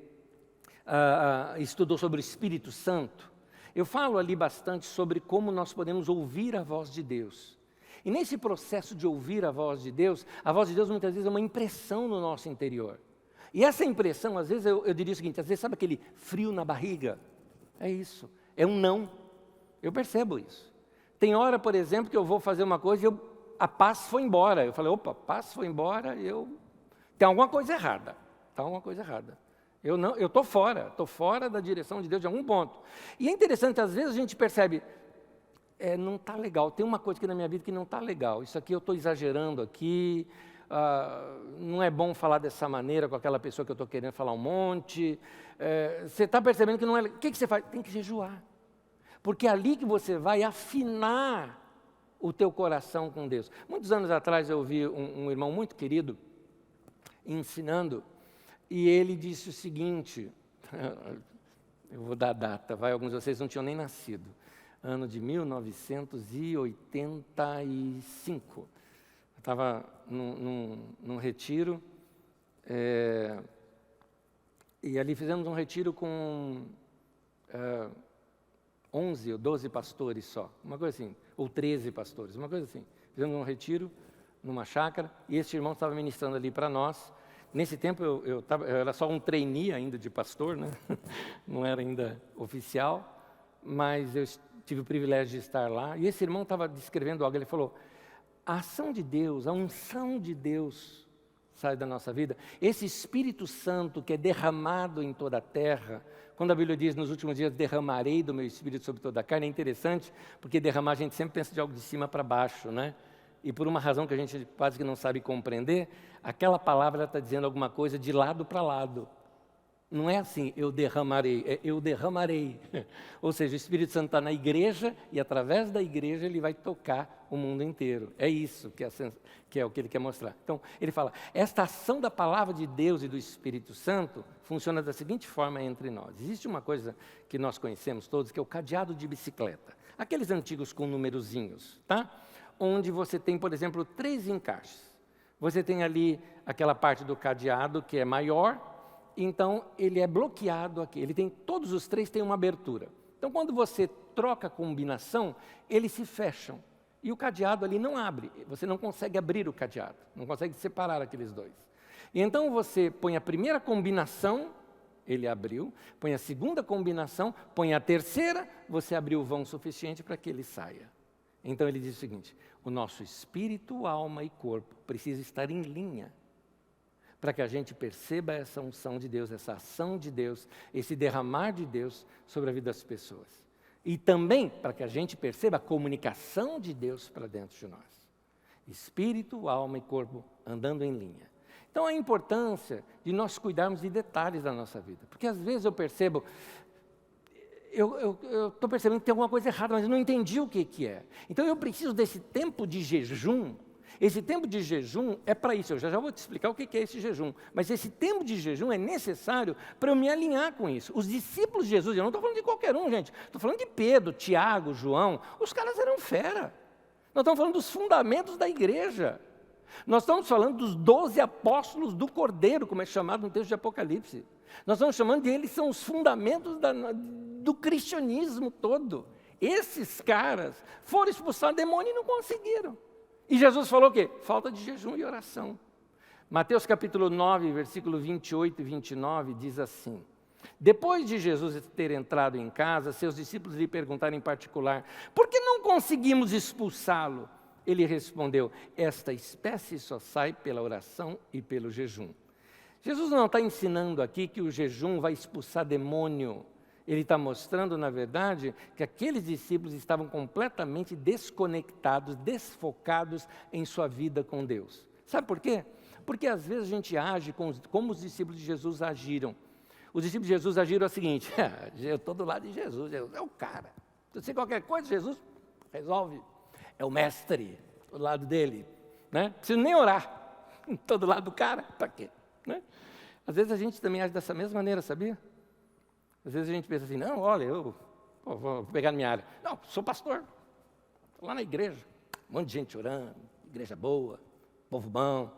estudou sobre o Espírito Santo, eu falo ali bastante sobre como nós podemos ouvir a voz de Deus. E nesse processo de ouvir a voz de Deus muitas vezes é uma impressão no nosso interior. E essa impressão, às vezes, eu diria o seguinte, às vezes sabe aquele frio na barriga? É isso, é um não. Eu percebo isso. Tem hora, por exemplo, que eu vou fazer uma coisa e a paz foi embora. Eu falei, opa, a paz foi embora, tem alguma coisa errada. Está alguma coisa errada. Eu estou fora da direção de Deus de algum ponto. E é interessante, às vezes a gente percebe, não está legal, tem uma coisa aqui na minha vida que não está legal, isso aqui eu estou exagerando aqui, não é bom falar dessa maneira com aquela pessoa que eu estou querendo falar um monte, você está percebendo que não é legal, o que você faz? Tem que jejuar, porque é ali que você vai afinar o teu coração com Deus. Muitos anos atrás eu ouvi um irmão muito querido ensinando, e ele disse o seguinte, eu vou dar a data, alguns de vocês não tinham nem nascido, ano de 1985. Eu estava num retiro, e ali fizemos um retiro com 11 ou 12 pastores só, uma coisa assim, ou 13 pastores, uma coisa assim. Fizemos um retiro numa chácara, e esse irmão estava ministrando ali para nós. Nesse tempo eu era só um trainee ainda de pastor, né? Não era ainda oficial, mas eu tive o privilégio de estar lá. E esse irmão estava descrevendo algo, ele falou, a ação de Deus, a unção de Deus sai da nossa vida. Esse Espírito Santo que é derramado em toda a terra, quando a Bíblia diz, nos últimos dias derramarei do meu Espírito sobre toda a carne, é interessante, porque derramar a gente sempre pensa de algo de cima para baixo, né? E por uma razão que a gente quase que não sabe compreender, aquela palavra está dizendo alguma coisa de lado para lado. Não é assim, eu derramarei, é eu derramarei. Ou seja, o Espírito Santo está na igreja e através da igreja ele vai tocar o mundo inteiro. É isso que é o que ele quer mostrar. Então, ele fala, esta ação da palavra de Deus e do Espírito Santo funciona da seguinte forma entre nós. Existe uma coisa que nós conhecemos todos, que é o cadeado de bicicleta. Aqueles antigos com numerozinhos, tá? Onde você tem, por exemplo, 3 encaixes. Você tem ali aquela parte do cadeado que é maior, então ele é bloqueado aqui. Todos os 3 têm uma abertura. Então, quando você troca a combinação, eles se fecham. E o cadeado ali não abre. Você não consegue abrir o cadeado, não consegue separar aqueles 2. E então você põe a primeira combinação, ele abriu, põe a segunda combinação, põe a terceira, você abriu o vão suficiente para que ele saia. Então ele diz o seguinte, o nosso espírito, alma e corpo precisa estar em linha para que a gente perceba essa unção de Deus, essa ação de Deus, esse derramar de Deus sobre a vida das pessoas. E também para que a gente perceba a comunicação de Deus para dentro de nós. Espírito, alma e corpo andando em linha. Então a importância de nós cuidarmos de detalhes da nossa vida. Porque às vezes eu percebo... Eu estou percebendo que tem alguma coisa errada, mas eu não entendi o que é. Então eu preciso desse tempo de jejum. Esse tempo de jejum é para isso. Eu já vou te explicar o que é esse jejum. Mas esse tempo de jejum é necessário para eu me alinhar com isso. Os discípulos de Jesus, eu não estou falando de qualquer um, gente. Estou falando de Pedro, Tiago, João. Os caras eram fera. Nós estamos falando dos fundamentos da igreja. Nós estamos falando dos 12 apóstolos do Cordeiro, como é chamado no texto de Apocalipse. Nós estamos chamando de eles, são os fundamentos do cristianismo todo. Esses caras foram expulsar demônio e não conseguiram. E Jesus falou o quê? Falta de jejum e oração. Mateus capítulo 9, versículo 28 e 29 diz assim, depois de Jesus ter entrado em casa, seus discípulos lhe perguntaram em particular, por que não conseguimos expulsá-lo? Ele respondeu, esta espécie só sai pela oração e pelo jejum. Jesus não está ensinando aqui que o jejum vai expulsar demônio. Ele está mostrando, na verdade, que aqueles discípulos estavam completamente desconectados, desfocados em sua vida com Deus. Sabe por quê? Porque às vezes a gente age como os discípulos de Jesus agiram. Os discípulos de Jesus agiram o seguinte, eu estou do lado de Jesus, Jesus é o cara. Se você qualquer coisa, Jesus resolve. É o mestre, estou do lado dele. Né? Não preciso nem orar. Estou do lado do cara, para quê? Né? Às vezes a gente também age dessa mesma maneira, sabia? Às vezes a gente pensa assim, não, olha, eu vou pegar na minha área. Não, sou pastor, estou lá na igreja, um monte de gente orando, igreja boa, povo bom,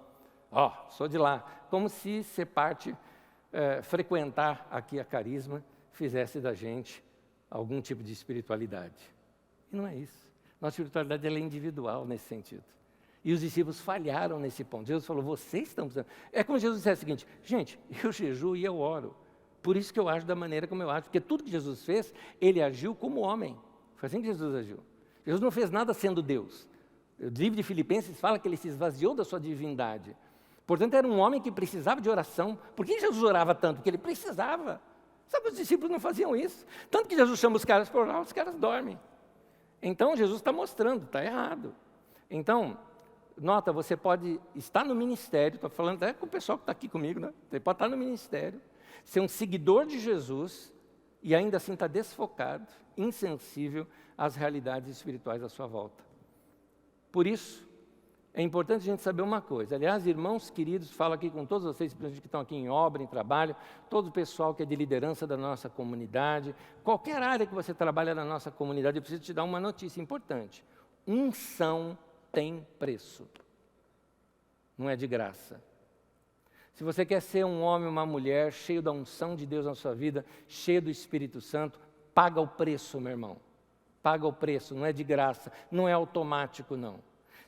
sou de lá. Como se ser parte, frequentar aqui a Carisma, fizesse da gente algum tipo de espiritualidade. E não é isso. Nossa espiritualidade ela é individual nesse sentido. E os discípulos falharam nesse ponto. Jesus falou, vocês estão precisando. É como Jesus disse o seguinte, gente, eu jejuo e eu oro. Por isso que eu ajo da maneira como eu ajo. Porque tudo que Jesus fez, ele agiu como homem. Foi assim que Jesus agiu. Jesus não fez nada sendo Deus. O livro de Filipenses fala que ele se esvaziou da sua divindade. Portanto, era um homem que precisava de oração. Por que Jesus orava tanto? Porque ele precisava. Sabe, os discípulos não faziam isso. Tanto que Jesus chama os caras para orar, os caras dormem. Então, Jesus está mostrando, está errado. Então, nota, você pode estar no ministério, estou falando até com o pessoal que está aqui comigo, né? Você pode estar no ministério, ser um seguidor de Jesus e ainda assim estar desfocado, insensível às realidades espirituais à sua volta. Por isso, é importante a gente saber uma coisa. Aliás, irmãos queridos, falo aqui com todos vocês, principalmente que estão aqui em obra, em trabalho, todo o pessoal que é de liderança da nossa comunidade, qualquer área que você trabalha na nossa comunidade, eu preciso te dar uma notícia importante. Unção tem preço. Não é de graça. Se você quer ser um homem ou uma mulher cheio da unção de Deus na sua vida, cheio do Espírito Santo, paga o preço, meu irmão. Paga o preço, não é de graça, não é automático, não.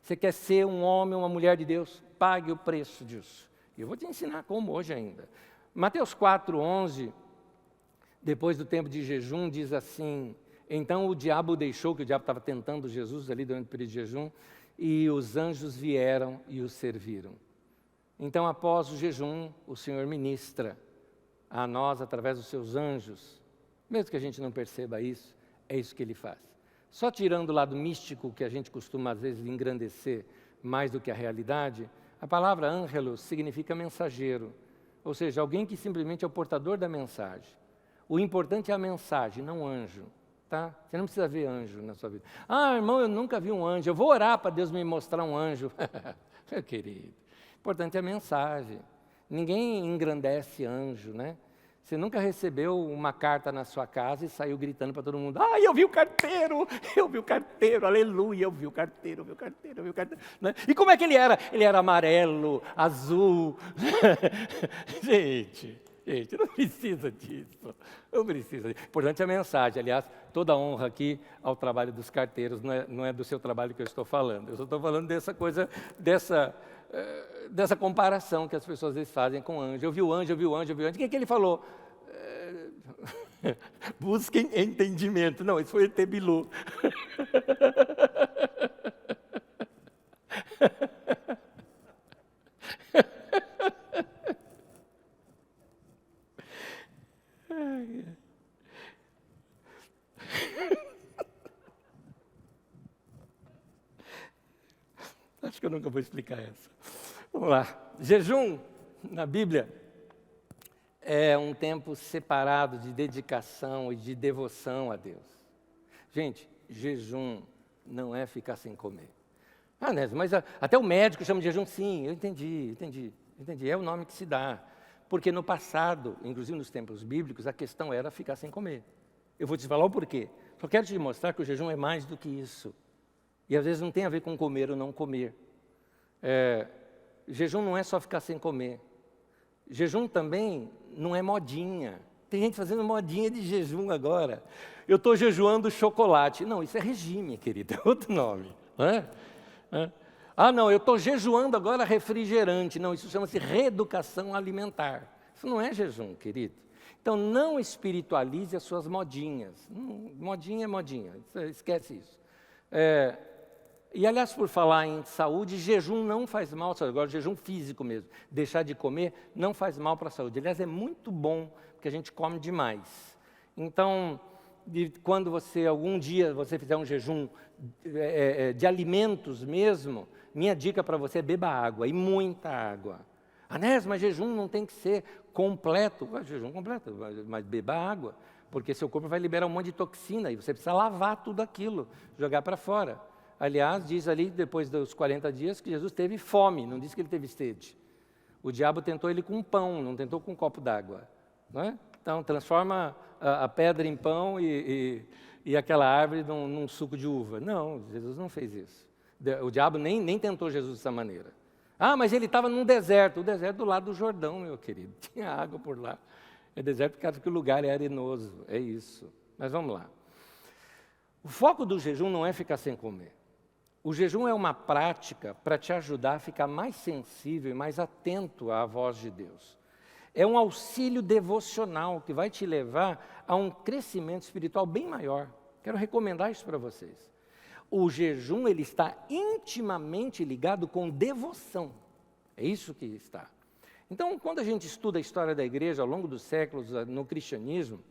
Você quer ser um homem, uma mulher de Deus? Pague o preço disso. E eu vou te ensinar como hoje ainda. Mateus 4:11, depois do tempo de jejum, diz assim: então o diabo deixou, que o diabo estava tentando Jesus ali durante o período de jejum, e os anjos vieram e os serviram. Então, após o jejum, o Senhor ministra a nós através dos seus anjos. Mesmo que a gente não perceba isso, é isso que ele faz. Só tirando o lado místico, que a gente costuma às vezes engrandecer mais do que a realidade, a palavra ângelos significa mensageiro, ou seja, alguém que simplesmente é o portador da mensagem. O importante é a mensagem, não o anjo. Tá? Você não precisa ver anjo na sua vida. Ah, irmão, eu nunca vi um anjo, eu vou orar para Deus me mostrar um anjo. Meu querido, o importante é a mensagem. Ninguém engrandece anjo, né? Você nunca recebeu uma carta na sua casa e saiu gritando para todo mundo: eu vi o carteiro, aleluia, eu vi o carteiro. Né? E como é que ele era? Ele era amarelo, azul. Gente, não precisa disso. Não precisa. Importante é a mensagem. Aliás, toda honra aqui ao trabalho dos carteiros, não é do seu trabalho que eu estou falando. Eu só estou falando dessa coisa, dessa comparação que as pessoas às vezes fazem com anjo. Eu vi o anjo. O que ele falou? Busquem entendimento. Não, isso foi ET Bilu. Acho que eu nunca vou explicar essa. Vamos lá. Jejum, na Bíblia, é um tempo separado de dedicação e de devoção a Deus. Gente, jejum não é ficar sem comer. Nésio, mas até o médico chama de jejum. Sim, eu entendi. É o nome que se dá. Porque no passado, inclusive nos tempos bíblicos, a questão era ficar sem comer. Eu vou te falar o porquê. Só quero te mostrar que o jejum é mais do que isso. E às vezes não tem a ver com comer ou não comer. Jejum não é só ficar sem comer. Jejum também não é modinha. Tem gente fazendo modinha de jejum agora. Eu estou jejuando chocolate. Não, isso é regime, querido, é outro nome. Não é? Não, eu estou jejuando agora refrigerante. Não, isso chama-se reeducação alimentar. Isso não é jejum, querido. Então, não espiritualize as suas modinhas. Modinha é modinha, esquece isso. E, aliás, por falar em saúde, jejum não faz mal à saúde. Agora, jejum físico mesmo. Deixar de comer não faz mal para a saúde. Aliás, é muito bom, porque a gente come demais. Então, quando algum dia você fizer um jejum de alimentos mesmo, minha dica para você é beba água, e muita água. Nésio, mas jejum não tem que ser completo. Jejum completo, mas beba água, porque seu corpo vai liberar um monte de toxina, e você precisa lavar tudo aquilo, jogar para fora. Aliás, diz ali, depois dos 40 dias, que Jesus teve fome, não diz que ele teve sede. O diabo tentou ele com pão, não tentou com um copo d'água. Não é? Então, transforma a pedra em pão e aquela árvore num suco de uva. Não, Jesus não fez isso. O diabo nem tentou Jesus dessa maneira. Mas ele estava num deserto. O deserto do lado do Jordão, meu querido. Tinha água por lá. É deserto por causa que o lugar é arenoso. É isso. Mas vamos lá. O foco do jejum não é ficar sem comer. O jejum é uma prática para te ajudar a ficar mais sensível e mais atento à voz de Deus. É um auxílio devocional que vai te levar a um crescimento espiritual bem maior. Quero recomendar isso para vocês. O jejum, ele está intimamente ligado com devoção. É isso que está. Então, quando a gente estuda a história da igreja ao longo dos séculos no cristianismo,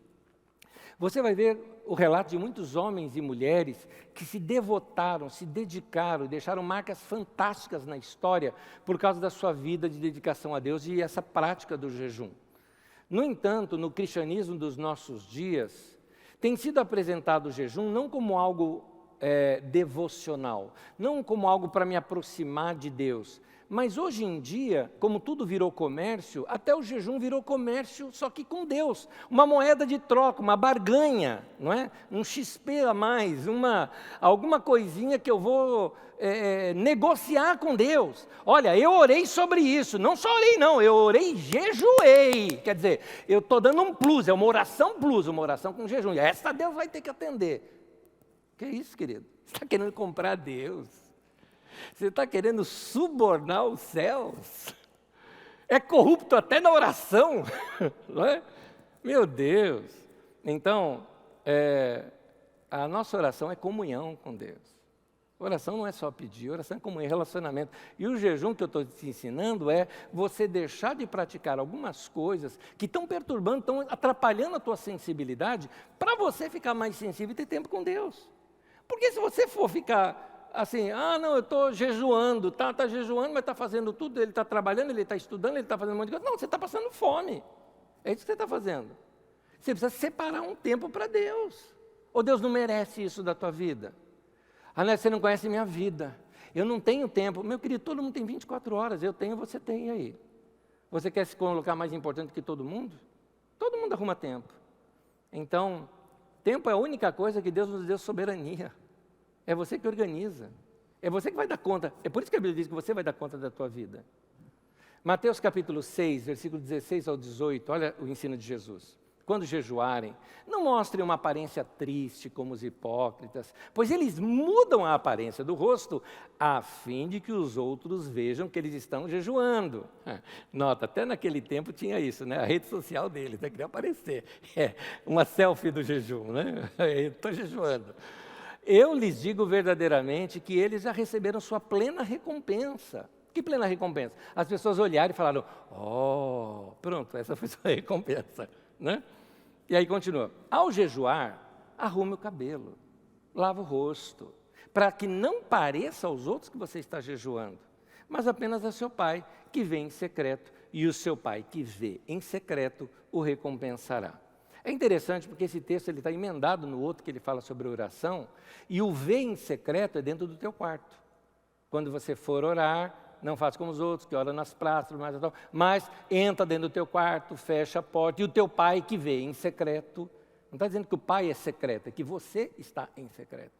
você vai ver o relato de muitos homens e mulheres que se devotaram, se dedicaram, deixaram marcas fantásticas na história por causa da sua vida de dedicação a Deus e essa prática do jejum. No entanto, no cristianismo dos nossos dias, tem sido apresentado o jejum não como algo devocional, não como algo para me aproximar de Deus, mas hoje em dia, como tudo virou comércio, até o jejum virou comércio, só que com Deus. Uma moeda de troca, uma barganha, não é? Um XP a mais, alguma coisinha que eu vou negociar com Deus. Olha, eu orei sobre isso, não só orei não, eu orei e jejuei. Quer dizer, eu estou dando um plus, é uma oração plus, uma oração com jejum. E essa Deus vai ter que atender. Que é isso, querido? Você está querendo comprar Deus. Você está querendo subornar os céus? É corrupto até na oração, não é? Meu Deus! Então, a nossa oração é comunhão com Deus. Oração não é só pedir, oração é comunhão, é relacionamento. E o jejum que eu estou te ensinando é você deixar de praticar algumas coisas que estão perturbando, estão atrapalhando a tua sensibilidade, para você ficar mais sensível e ter tempo com Deus. Porque se você for ficar assim, não, eu estou jejuando, está jejuando, mas está fazendo tudo, ele está trabalhando, ele está estudando, ele está fazendo um monte de coisa. Não, você está passando fome. É isso que você está fazendo. Você precisa separar um tempo para Deus. Ou Deus não merece isso da tua vida? Você não conhece minha vida. Eu não tenho tempo. Meu querido, todo mundo tem 24 horas. Eu tenho, você tem aí. Você quer se colocar mais importante que todo mundo? Todo mundo arruma tempo. Então, tempo é a única coisa que Deus nos deu soberania. É você que organiza. É você que vai dar conta. É por isso que a Bíblia diz que você vai dar conta da tua vida. Mateus capítulo 6, versículo 16 ao 18. Olha o ensino de Jesus. Quando jejuarem, não mostrem uma aparência triste como os hipócritas, pois eles mudam a aparência do rosto, a fim de que os outros vejam que eles estão jejuando. Nota, até naquele tempo tinha isso, né? A rede social deles, né? Queria aparecer. Uma selfie do jejum, né? Estou jejuando. Eu lhes digo verdadeiramente que eles já receberam sua plena recompensa. Que plena recompensa? As pessoas olharam e falaram, pronto, essa foi sua recompensa, né? E aí continua, ao jejuar, arrume o cabelo, lava o rosto, para que não pareça aos outros que você está jejuando, mas apenas a seu pai, que vê em secreto, e o seu pai, que vê em secreto, o recompensará. É interessante porque esse texto está emendado no outro que ele fala sobre oração, e o ver em secreto é dentro do teu quarto. Quando você for orar, não faça como os outros, que oram nas praças, mas entra dentro do teu quarto, fecha a porta, e o teu pai que vê em secreto, não está dizendo que o pai é secreto, é que você está em secreto.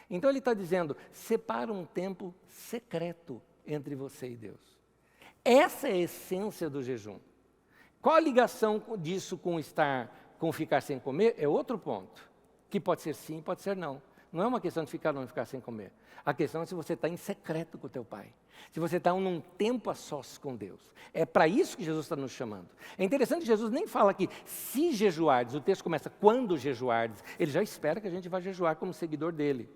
Então ele está dizendo, separa um tempo secreto entre você e Deus. Essa é a essência do jejum. Qual a ligação disso com ficar sem comer? É outro ponto, que pode ser sim, pode ser não. Não é uma questão de ficar ou não ficar sem comer. A questão é se você está em secreto com o teu pai. Se você está num tempo a sós com Deus. É para isso que Jesus está nos chamando. É interessante que Jesus nem fala que se jejuardes, o texto começa quando jejuardes. Ele já espera que a gente vá jejuar como seguidor dele.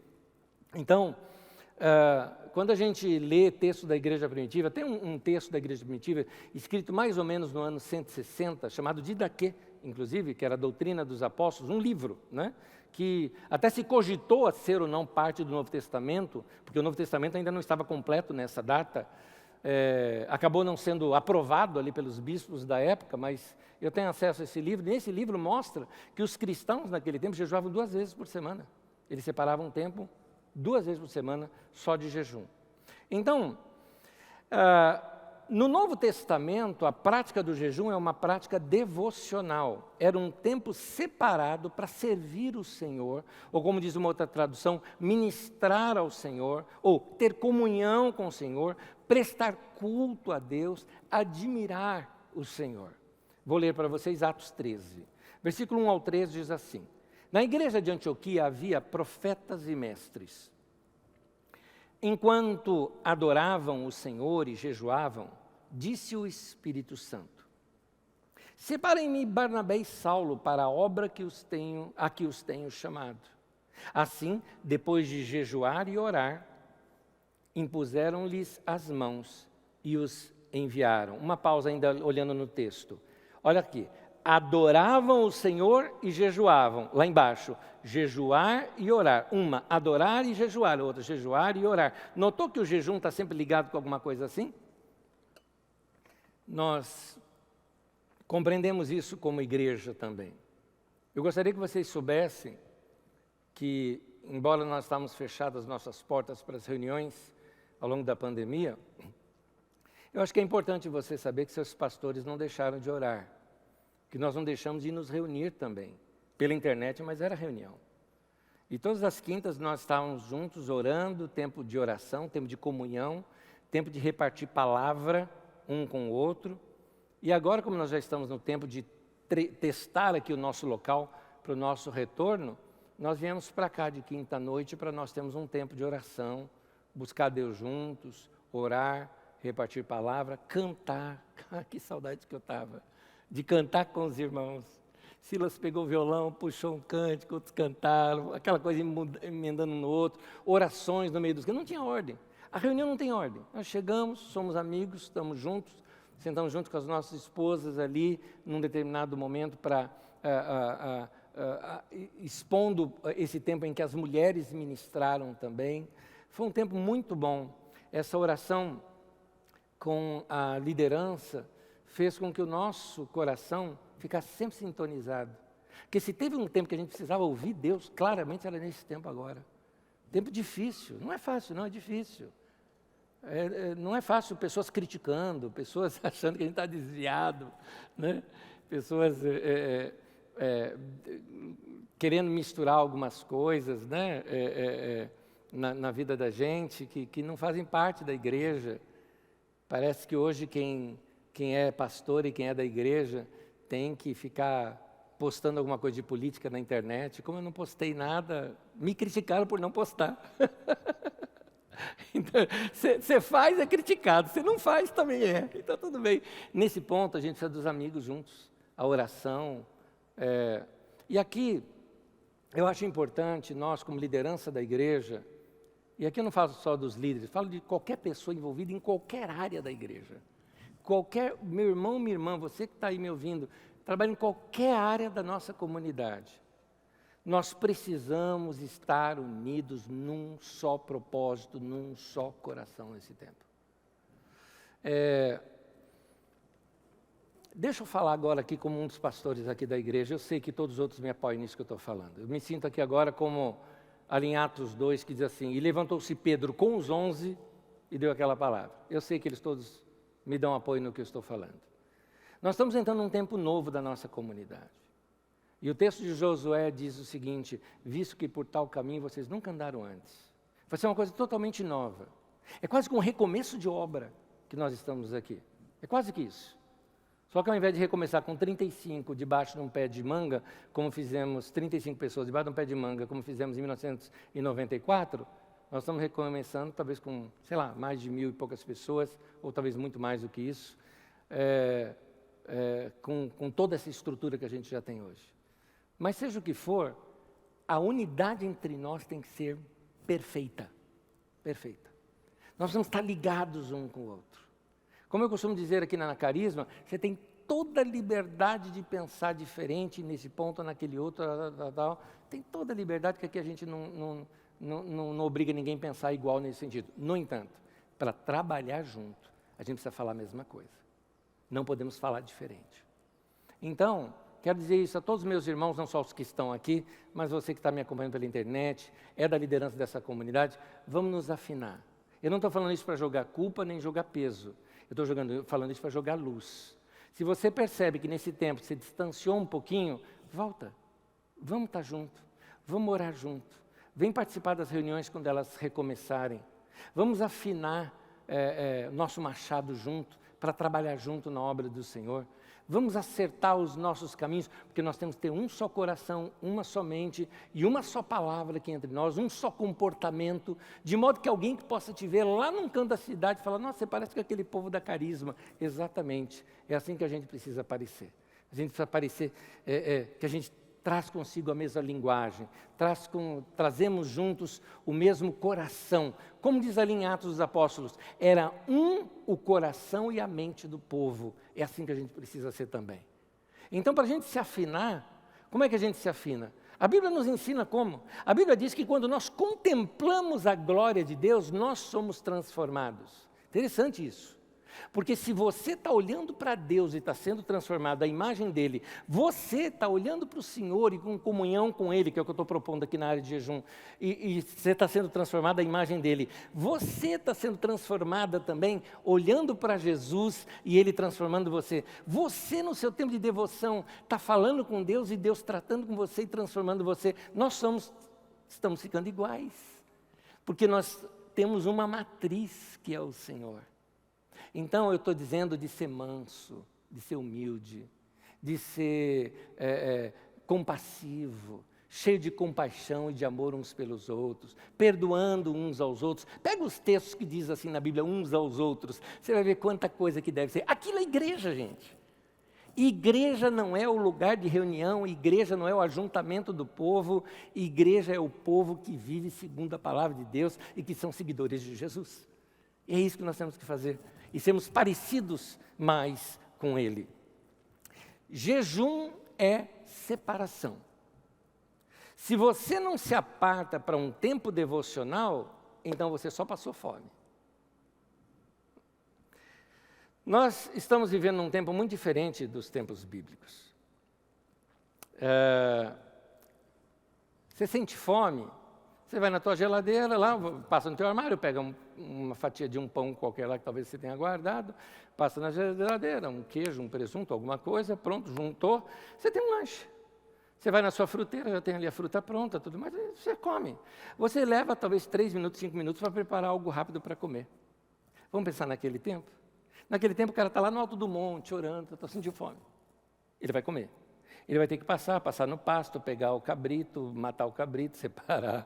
Então, quando a gente lê texto da igreja primitiva, tem um texto da igreja primitiva escrito mais ou menos no ano 160, chamado Didaquê, inclusive, que era a doutrina dos apóstolos, um livro, né? Que até se cogitou a ser ou não parte do Novo Testamento, porque o Novo Testamento ainda não estava completo nessa data, acabou não sendo aprovado ali pelos bispos da época, mas eu tenho acesso a esse livro, e esse livro mostra que os cristãos naquele tempo jejuavam 2 vezes por semana. Eles separavam um tempo 2 vezes por semana só de jejum. Então, no Novo Testamento, a prática do jejum é uma prática devocional. Era um tempo separado para servir o Senhor, ou como diz uma outra tradução, ministrar ao Senhor, ou ter comunhão com o Senhor, prestar culto a Deus, admirar o Senhor. Vou ler para vocês Atos 13. Versículo 1 ao 13 diz assim, na igreja de Antioquia havia profetas e mestres. Enquanto adoravam o Senhor e jejuavam, disse o Espírito Santo, separem-me Barnabé e Saulo para a obra a que os tenho chamado. Assim, depois de jejuar e orar, impuseram-lhes as mãos e os enviaram. Uma pausa ainda olhando no texto. Olha aqui. Adoravam o Senhor e jejuavam. Lá embaixo, jejuar e orar. Uma, adorar e jejuar. Outra, jejuar e orar. Notou que o jejum está sempre ligado com alguma coisa assim? Nós compreendemos isso como igreja também. Eu gostaria que vocês soubessem que, embora nós estávamos fechadas as nossas portas para as reuniões ao longo da pandemia, eu acho que é importante você saber que seus pastores não deixaram de orar. Que nós não deixamos de nos reunir também, pela internet, mas era reunião. E todas as quintas nós estávamos juntos orando, tempo de oração, tempo de comunhão, tempo de repartir palavra um com o outro. E agora, como nós já estamos no tempo de testar aqui o nosso local para o nosso retorno, nós viemos para cá de quinta-noite para nós termos um tempo de oração, buscar Deus juntos, orar, repartir palavra, cantar. Que saudade que eu estava de cantar com os irmãos. Silas pegou o violão, puxou um cântico, outros cantaram, aquela coisa emendando no outro, orações no meio dos... Não tinha ordem. A reunião não tem ordem. Nós chegamos, somos amigos, estamos juntos, sentamos junto com as nossas esposas ali, num determinado momento, para expondo esse tempo em que as mulheres ministraram também. Foi um tempo muito bom. Essa oração com a liderança fez com que o nosso coração ficasse sempre sintonizado. Porque se teve um tempo que a gente precisava ouvir Deus, claramente era nesse tempo agora. Tempo difícil, não é fácil, não, é difícil. Não é fácil pessoas criticando, pessoas achando que a gente está desviado, né? Pessoas querendo misturar algumas coisas, né? Na vida da gente, que não fazem parte da igreja. Parece que hoje quem é pastor e quem é da igreja tem que ficar postando alguma coisa de política na internet. Como eu não postei nada, me criticaram por não postar. Então, você faz, é criticado. Você não faz, também é. Então, tudo bem. Nesse ponto, a gente precisa dos amigos juntos. A oração. E aqui, eu acho importante, nós, como liderança da igreja, e aqui eu não falo só dos líderes, falo de qualquer pessoa envolvida em qualquer área da igreja. Meu irmão, minha irmã, você que está aí me ouvindo, trabalha em qualquer área da nossa comunidade. Nós precisamos estar unidos num só propósito, num só coração nesse tempo. Deixa eu falar agora aqui como um dos pastores aqui da igreja. Eu sei que todos os outros me apoiam nisso que eu estou falando. Eu me sinto aqui agora como ali em Atos 2, que diz assim: e levantou-se Pedro com os 11 e deu aquela palavra. Eu sei que eles todos me dão apoio no que eu estou falando. Nós estamos entrando num tempo novo da nossa comunidade. E o texto de Josué diz o seguinte: visto que por tal caminho vocês nunca andaram antes. Vai ser uma coisa totalmente nova. É quase que um recomeço de obra que nós estamos aqui. É quase que isso. Só que ao invés de recomeçar com 35 debaixo de um pé de manga, como fizemos, 35 pessoas debaixo de um pé de manga, como fizemos em 1994, nós estamos recomeçando talvez com, sei lá, mais de 1.000 e poucas pessoas, ou talvez muito mais do que isso, com toda essa estrutura que a gente já tem hoje. Mas seja o que for, a unidade entre nós tem que ser perfeita. Perfeita. Nós vamos estar ligados um com o outro. Como eu costumo dizer aqui na Carisma, você tem toda a liberdade de pensar diferente nesse ponto, naquele outro, tal. Tem toda a liberdade, que aqui a gente não obriga ninguém a pensar igual nesse sentido. No entanto, para trabalhar junto, a gente precisa falar a mesma coisa. Não podemos falar diferente. Então, quero dizer isso a todos os meus irmãos, não só os que estão aqui, mas você que está me acompanhando pela internet, é da liderança dessa comunidade, vamos nos afinar. Eu não estou falando isso para jogar culpa nem jogar peso. Eu estou falando isso para jogar luz. Se você percebe que nesse tempo se distanciou um pouquinho, volta. Vamos estar junto. Vamos orar junto. Vem participar das reuniões quando elas recomeçarem. Vamos afinar nosso machado junto, para trabalhar junto na obra do Senhor. Vamos acertar os nossos caminhos, porque nós temos que ter um só coração, uma só mente e uma só palavra aqui entre nós, um só comportamento, de modo que alguém que possa te ver lá num canto da cidade fala: nossa, você parece com aquele povo da Carisma. Exatamente, é assim que a gente precisa parecer. A gente precisa parecer que a gente traz consigo a mesma linguagem, trazemos juntos o mesmo coração. Como diz ali em Atos dos Apóstolos, era o coração e a mente do povo. É assim que a gente precisa ser também. Então, para a gente se afinar, como é que a gente se afina? A Bíblia nos ensina como. A Bíblia diz que quando nós contemplamos a glória de Deus, nós somos transformados. Interessante isso. Porque se você está olhando para Deus e está sendo transformado à imagem dEle, você está olhando para o Senhor e com comunhão com Ele, que é o que eu estou propondo aqui na área de jejum, e você está sendo transformado à imagem dEle, você está sendo transformada também, olhando para Jesus e Ele transformando você. Você, no seu tempo de devoção, está falando com Deus e Deus tratando com você e transformando você. Nós estamos ficando iguais, porque nós temos uma matriz que é o Senhor. Então, eu estou dizendo de ser manso, de ser humilde, de ser compassivo, cheio de compaixão e de amor uns pelos outros, perdoando uns aos outros. Pega os textos que diz assim na Bíblia, uns aos outros, você vai ver quanta coisa que deve ser. Aquilo é igreja, gente. Igreja não é o lugar de reunião, igreja não é o ajuntamento do povo, igreja é o povo que vive segundo a palavra de Deus e que são seguidores de Jesus. E é isso que nós temos que fazer, e sermos parecidos mais com Ele. Jejum é separação. Se você não se aparta para um tempo devocional, então você só passou fome. Nós estamos vivendo um tempo muito diferente dos tempos bíblicos. Você sente fome, você vai na tua geladeira, lá, passa no teu armário, pega uma fatia de um pão qualquer lá que talvez você tenha guardado, passa na geladeira, um queijo, um presunto, alguma coisa, pronto, juntou, você tem um lanche. Você vai na sua fruteira, já tem ali a fruta pronta, tudo mais, você come. Você leva talvez 3 minutos, 5 minutos para preparar algo rápido para comer. Vamos pensar naquele tempo? Naquele tempo o cara está lá no alto do monte, orando, está sentindo fome. Ele vai comer. Ele vai ter que passar no pasto, pegar o cabrito, matar o cabrito, separar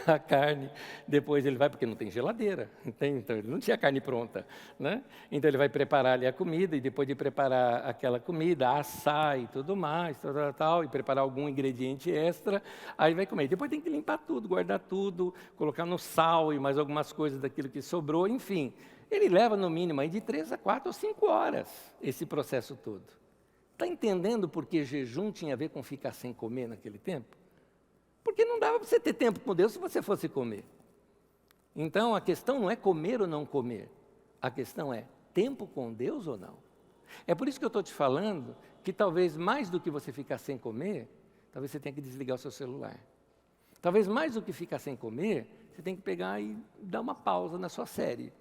a carne. Depois ele vai, porque não tem geladeira, entende? Então ele não tinha carne pronta, né? Então ele vai preparar ali a comida, e depois de preparar aquela comida, assar e tudo mais, tal, e preparar algum ingrediente extra, aí vai comer. Depois tem que limpar tudo, guardar tudo, colocar no sal e mais algumas coisas daquilo que sobrou, enfim. Ele leva no mínimo aí de 3 a 4 ou 5 horas esse processo todo. Está entendendo por que jejum tinha a ver com ficar sem comer naquele tempo? Porque não dava para você ter tempo com Deus se você fosse comer. Então a questão não é comer ou não comer. A questão é tempo com Deus ou não. É por isso que eu estou te falando que talvez mais do que você ficar sem comer, talvez você tenha que desligar o seu celular. Talvez mais do que ficar sem comer, você tem que pegar e dar uma pausa na sua série.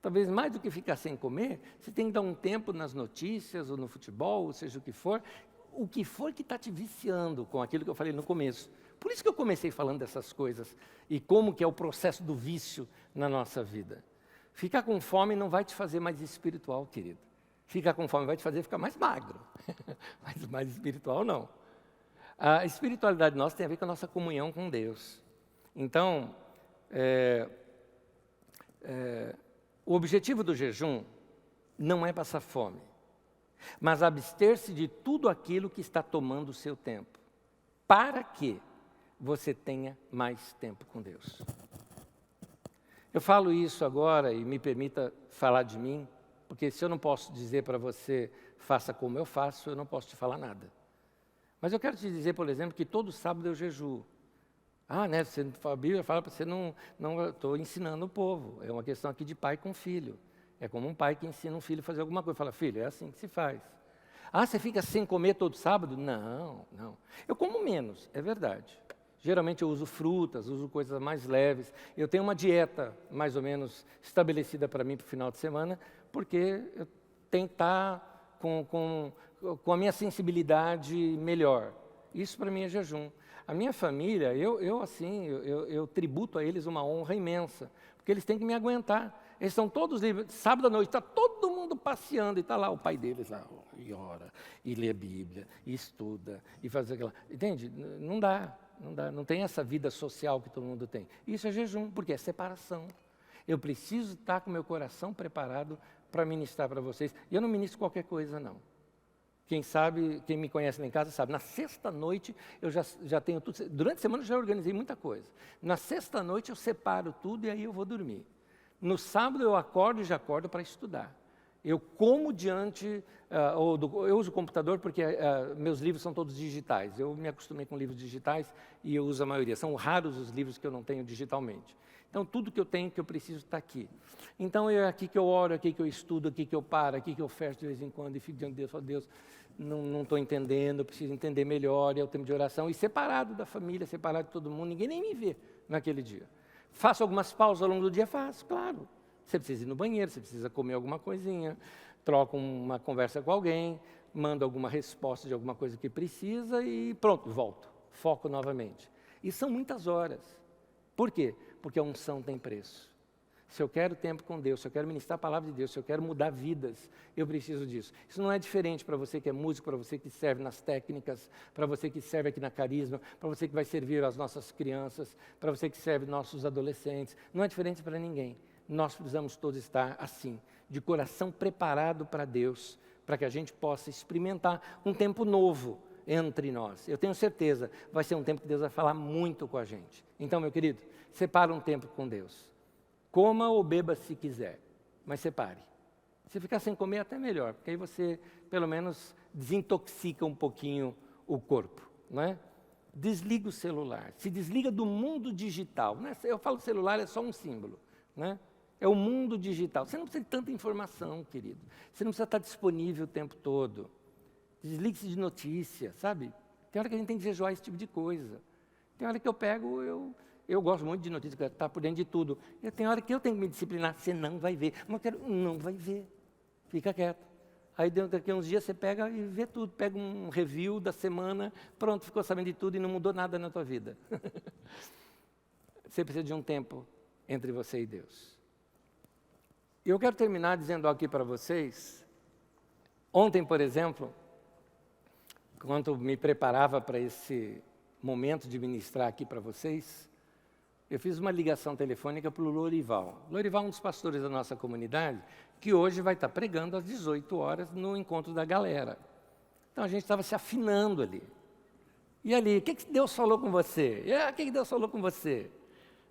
Talvez mais do que ficar sem comer, você tem que dar um tempo nas notícias, ou no futebol, ou seja o que for que está te viciando com aquilo que eu falei no começo. Por isso que eu comecei falando dessas coisas, e como que é o processo do vício na nossa vida. Ficar com fome não vai te fazer mais espiritual, querido. Ficar com fome vai te fazer ficar mais magro, mas mais espiritual não. A espiritualidade nossa tem a ver com a nossa comunhão com Deus. Então, o objetivo do jejum não é passar fome, mas abster-se de tudo aquilo que está tomando o seu tempo, para que você tenha mais tempo com Deus. Eu falo isso agora e me permita falar de mim, porque se eu não posso dizer para você, faça como eu faço, eu não posso te falar nada. Mas eu quero te dizer, por exemplo, que todo sábado eu jejuo. Né? A Bíblia fala para você, não estou ensinando o povo. É uma questão aqui de pai com filho. É como um pai que ensina um filho a fazer alguma coisa. Fala, filho, é assim que se faz. Você fica sem comer todo sábado? Não. Eu como menos, é verdade. Geralmente eu uso frutas, uso coisas mais leves. Eu tenho uma dieta mais ou menos estabelecida para mim para o final de semana, porque eu tenho que estar com a minha sensibilidade melhor. Isso para mim é jejum. A minha família, eu tributo a eles uma honra imensa, porque eles têm que me aguentar. Eles estão todos livres. Sábado à noite está todo mundo passeando e está lá o pai deles lá, e ora, e lê a Bíblia, e estuda, e faz aquela... Entende? Não dá, não tem essa vida social que todo mundo tem. Isso é jejum, porque é separação. Eu preciso estar com o meu coração preparado para ministrar para vocês. E eu não ministro qualquer coisa, não. Quem sabe, quem me conhece lá em casa sabe, na sexta-noite eu já tenho tudo, durante a semana eu já organizei muita coisa. Na sexta-noite eu separo tudo e aí eu vou dormir. No sábado eu acordo e já acordo para estudar. Eu como eu uso o computador porque meus livros são todos digitais. Eu me acostumei com livros digitais e eu uso a maioria. São raros os livros que eu não tenho digitalmente. Então, tudo que eu tenho, que eu preciso, está aqui. Então, é aqui que eu oro, aqui que eu estudo, aqui que eu paro, aqui que eu fecho de vez em quando e fico diante de Deus. Falo, Deus, não estou entendendo, eu preciso entender melhor, é o tempo de oração. E separado da família, separado de todo mundo, ninguém nem me vê naquele dia. Faço algumas pausas ao longo do dia? Faço, claro. Você precisa ir no banheiro, você precisa comer alguma coisinha, troca uma conversa com alguém, manda alguma resposta de alguma coisa que precisa e pronto, volto. Foco novamente. E são muitas horas. Por quê? Porque a unção tem preço. Se eu quero tempo com Deus, se eu quero ministrar a palavra de Deus, se eu quero mudar vidas, eu preciso disso. Isso não é diferente para você que é músico, para você que serve nas técnicas, para você que serve aqui na Carisma, para você que vai servir as nossas crianças, para você que serve nossos adolescentes. Não é diferente para ninguém. Nós precisamos todos estar assim, de coração preparado para Deus, para que a gente possa experimentar um tempo novo entre nós. Eu tenho certeza, vai ser um tempo que Deus vai falar muito com a gente. Então, meu querido, separa um tempo com Deus. Coma ou beba se quiser, mas separe. Se ficar sem comer, até melhor, porque aí você, pelo menos, desintoxica um pouquinho o corpo, não é? Desliga o celular, se desliga do mundo digital. Né? Eu falo celular, é só um símbolo, né? É o mundo digital. Você não precisa de tanta informação, querido. Você não precisa estar disponível o tempo todo. Desligue-se de notícia, sabe? Tem hora que a gente tem que jejuar esse tipo de coisa. Tem hora que eu pego, eu gosto muito de notícias, estar por dentro de tudo. E tem hora que eu tenho que me disciplinar. Você não vai ver. Mas eu quero, não vai ver. Fica quieto. Aí daqui a uns dias você pega e vê tudo. Pega um review da semana, pronto, ficou sabendo de tudo e não mudou nada na tua vida. Você precisa de um tempo entre você e Deus. E eu quero terminar dizendo aqui para vocês, ontem, por exemplo, quando me preparava para esse momento de ministrar aqui para vocês, eu fiz uma ligação telefônica para o Lorival. Lorival é um dos pastores da nossa comunidade, que hoje vai estar pregando às 18 horas no encontro da galera. Então a gente estava se afinando ali. E ali, o que Deus falou com você? O que Deus falou com você?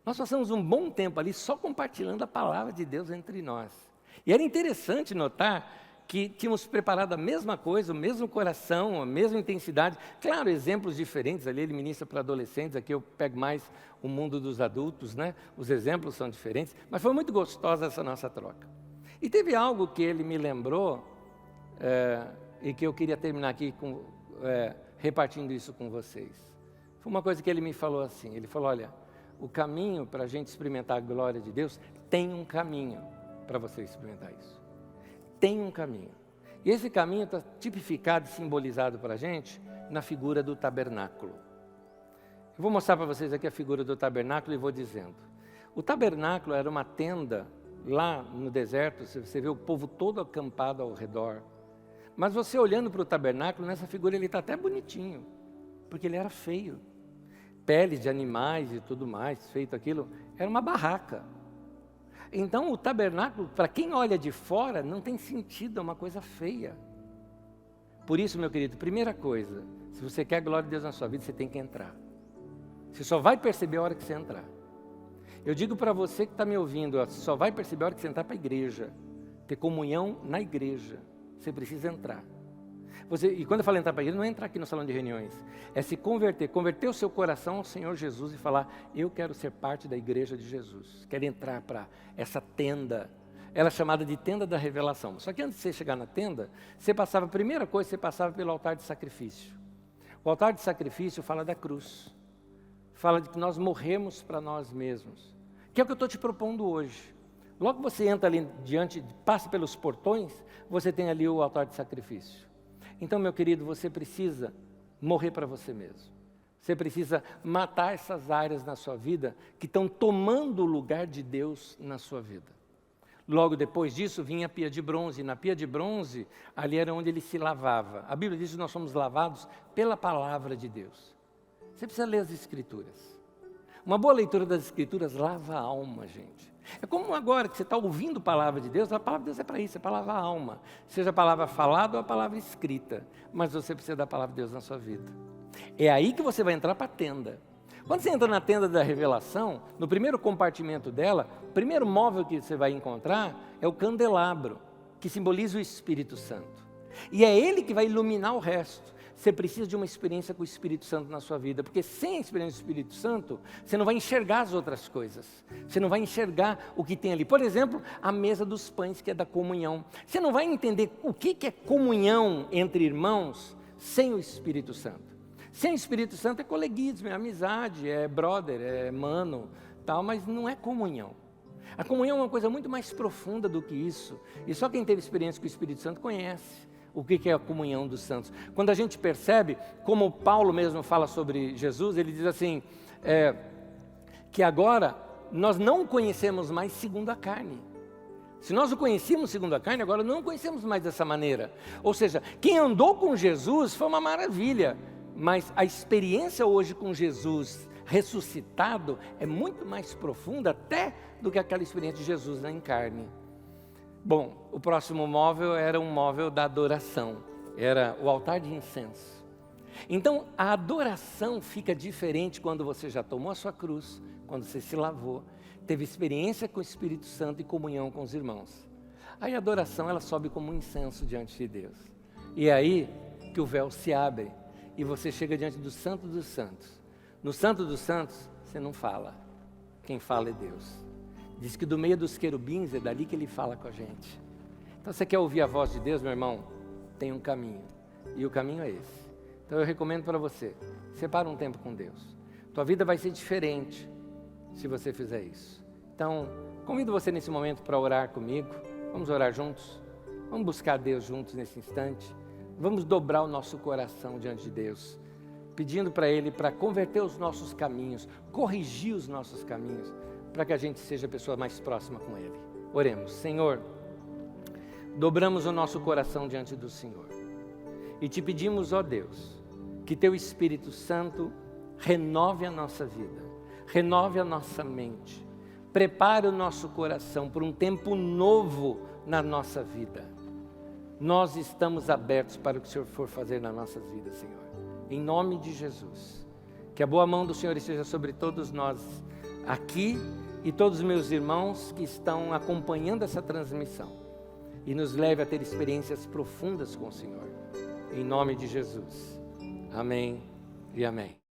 Nós passamos um bom tempo ali só compartilhando a palavra de Deus entre nós. E era interessante notar que tínhamos preparado a mesma coisa, o mesmo coração, a mesma intensidade. Claro, exemplos diferentes ali, ele ministra para adolescentes, aqui eu pego mais o mundo dos adultos, né? Os exemplos são diferentes, mas foi muito gostosa essa nossa troca. E teve algo que ele me lembrou, e que eu queria terminar aqui repartindo isso com vocês. Foi uma coisa que ele me falou assim, ele falou, olha, o caminho para a gente experimentar a glória de Deus, tem um caminho para você experimentar isso. Tem um caminho. E esse caminho está tipificado e simbolizado para a gente na figura do tabernáculo. Eu vou mostrar para vocês aqui a figura do tabernáculo e vou dizendo. O tabernáculo era uma tenda lá no deserto, você vê o povo todo acampado ao redor. Mas você olhando para o tabernáculo, nessa figura ele está até bonitinho, porque ele era feio. Peles de animais e tudo mais, feito aquilo, era uma barraca. Então o tabernáculo, para quem olha de fora, não tem sentido, é uma coisa feia. Por isso, meu querido, primeira coisa, se você quer a glória de Deus na sua vida, você tem que entrar. Você só vai perceber a hora que você entrar. Eu digo para você que está me ouvindo, você só vai perceber a hora que você entrar para a igreja, ter comunhão na igreja, você precisa entrar. E quando eu falo entrar para a igreja, não é entrar aqui no salão de reuniões, é se converter o seu coração ao Senhor Jesus e falar, eu quero ser parte da igreja de Jesus, quero entrar para essa tenda, ela é chamada de tenda da revelação. Só que antes de você chegar na tenda, a primeira coisa, você passava pelo altar de sacrifício. O altar de sacrifício fala da cruz, fala de que nós morremos para nós mesmos, que é o que eu estou te propondo hoje. Logo que você entra ali passa pelos portões, você tem ali o altar de sacrifício. Então, meu querido, você precisa morrer para você mesmo. Você precisa matar essas áreas na sua vida que estão tomando o lugar de Deus na sua vida. Logo depois disso, vinha a pia de bronze. E na pia de bronze, ali era onde ele se lavava. A Bíblia diz que nós somos lavados pela palavra de Deus. Você precisa ler as Escrituras. Uma boa leitura das Escrituras lava a alma, gente. É como agora que você está ouvindo a palavra de Deus é para isso, é para lavar a alma. Seja a palavra falada ou a palavra escrita. Mas você precisa da palavra de Deus na sua vida. É aí que você vai entrar para a tenda. Quando você entra na tenda da revelação, no primeiro compartimento dela, o primeiro móvel que você vai encontrar é o candelabro, que simboliza o Espírito Santo. E é ele que vai iluminar o resto. Você precisa de uma experiência com o Espírito Santo na sua vida, porque sem a experiência do Espírito Santo, você não vai enxergar as outras coisas, você não vai enxergar o que tem ali. Por exemplo, a mesa dos pães, que é da comunhão. Você não vai entender o que é comunhão entre irmãos sem o Espírito Santo. Sem o Espírito Santo é coleguismo, é amizade, é brother, é mano, tal, mas não é comunhão. A comunhão é uma coisa muito mais profunda do que isso, e só quem teve experiência com o Espírito Santo conhece o que é a comunhão dos santos. Quando a gente percebe, como Paulo mesmo fala sobre Jesus, ele diz assim, que agora nós não o conhecemos mais segundo a carne. Se nós o conhecíamos segundo a carne, agora não o conhecemos mais dessa maneira. Ou seja, quem andou com Jesus foi uma maravilha, mas a experiência hoje com Jesus ressuscitado é muito mais profunda até do que aquela experiência de Jesus em carne. Bom, o próximo móvel era um móvel da adoração, era o altar de incenso. Então, a adoração fica diferente quando você já tomou a sua cruz, quando você se lavou, teve experiência com o Espírito Santo e comunhão com os irmãos. Aí a adoração, ela sobe como um incenso diante de Deus. E é aí que o véu se abre e você chega diante do Santo dos Santos. No Santo dos Santos, você não fala. Quem fala é Deus. Diz que do meio dos querubins é dali que Ele fala com a gente. Então, você quer ouvir a voz de Deus, meu irmão? Tem um caminho. E o caminho é esse. Então, eu recomendo para você, separa um tempo com Deus. Tua vida vai ser diferente se você fizer isso. Então, convido você nesse momento para orar comigo. Vamos orar juntos? Vamos buscar Deus juntos nesse instante. Vamos dobrar o nosso coração diante de Deus, pedindo para Ele para converter os nossos caminhos, corrigir os nossos caminhos, para que a gente seja a pessoa mais próxima com Ele. Oremos. Senhor, dobramos o nosso coração diante do Senhor e te pedimos, ó Deus, que Teu Espírito Santo renove a nossa vida, renove a nossa mente, prepare o nosso coração por um tempo novo na nossa vida. Nós estamos abertos para o que o Senhor for fazer nas nossas vidas, Senhor. Em nome de Jesus. Que a boa mão do Senhor esteja sobre todos nós aqui e todos os meus irmãos que estão acompanhando essa transmissão. E nos leve a ter experiências profundas com o Senhor. Em nome de Jesus. Amém e amém.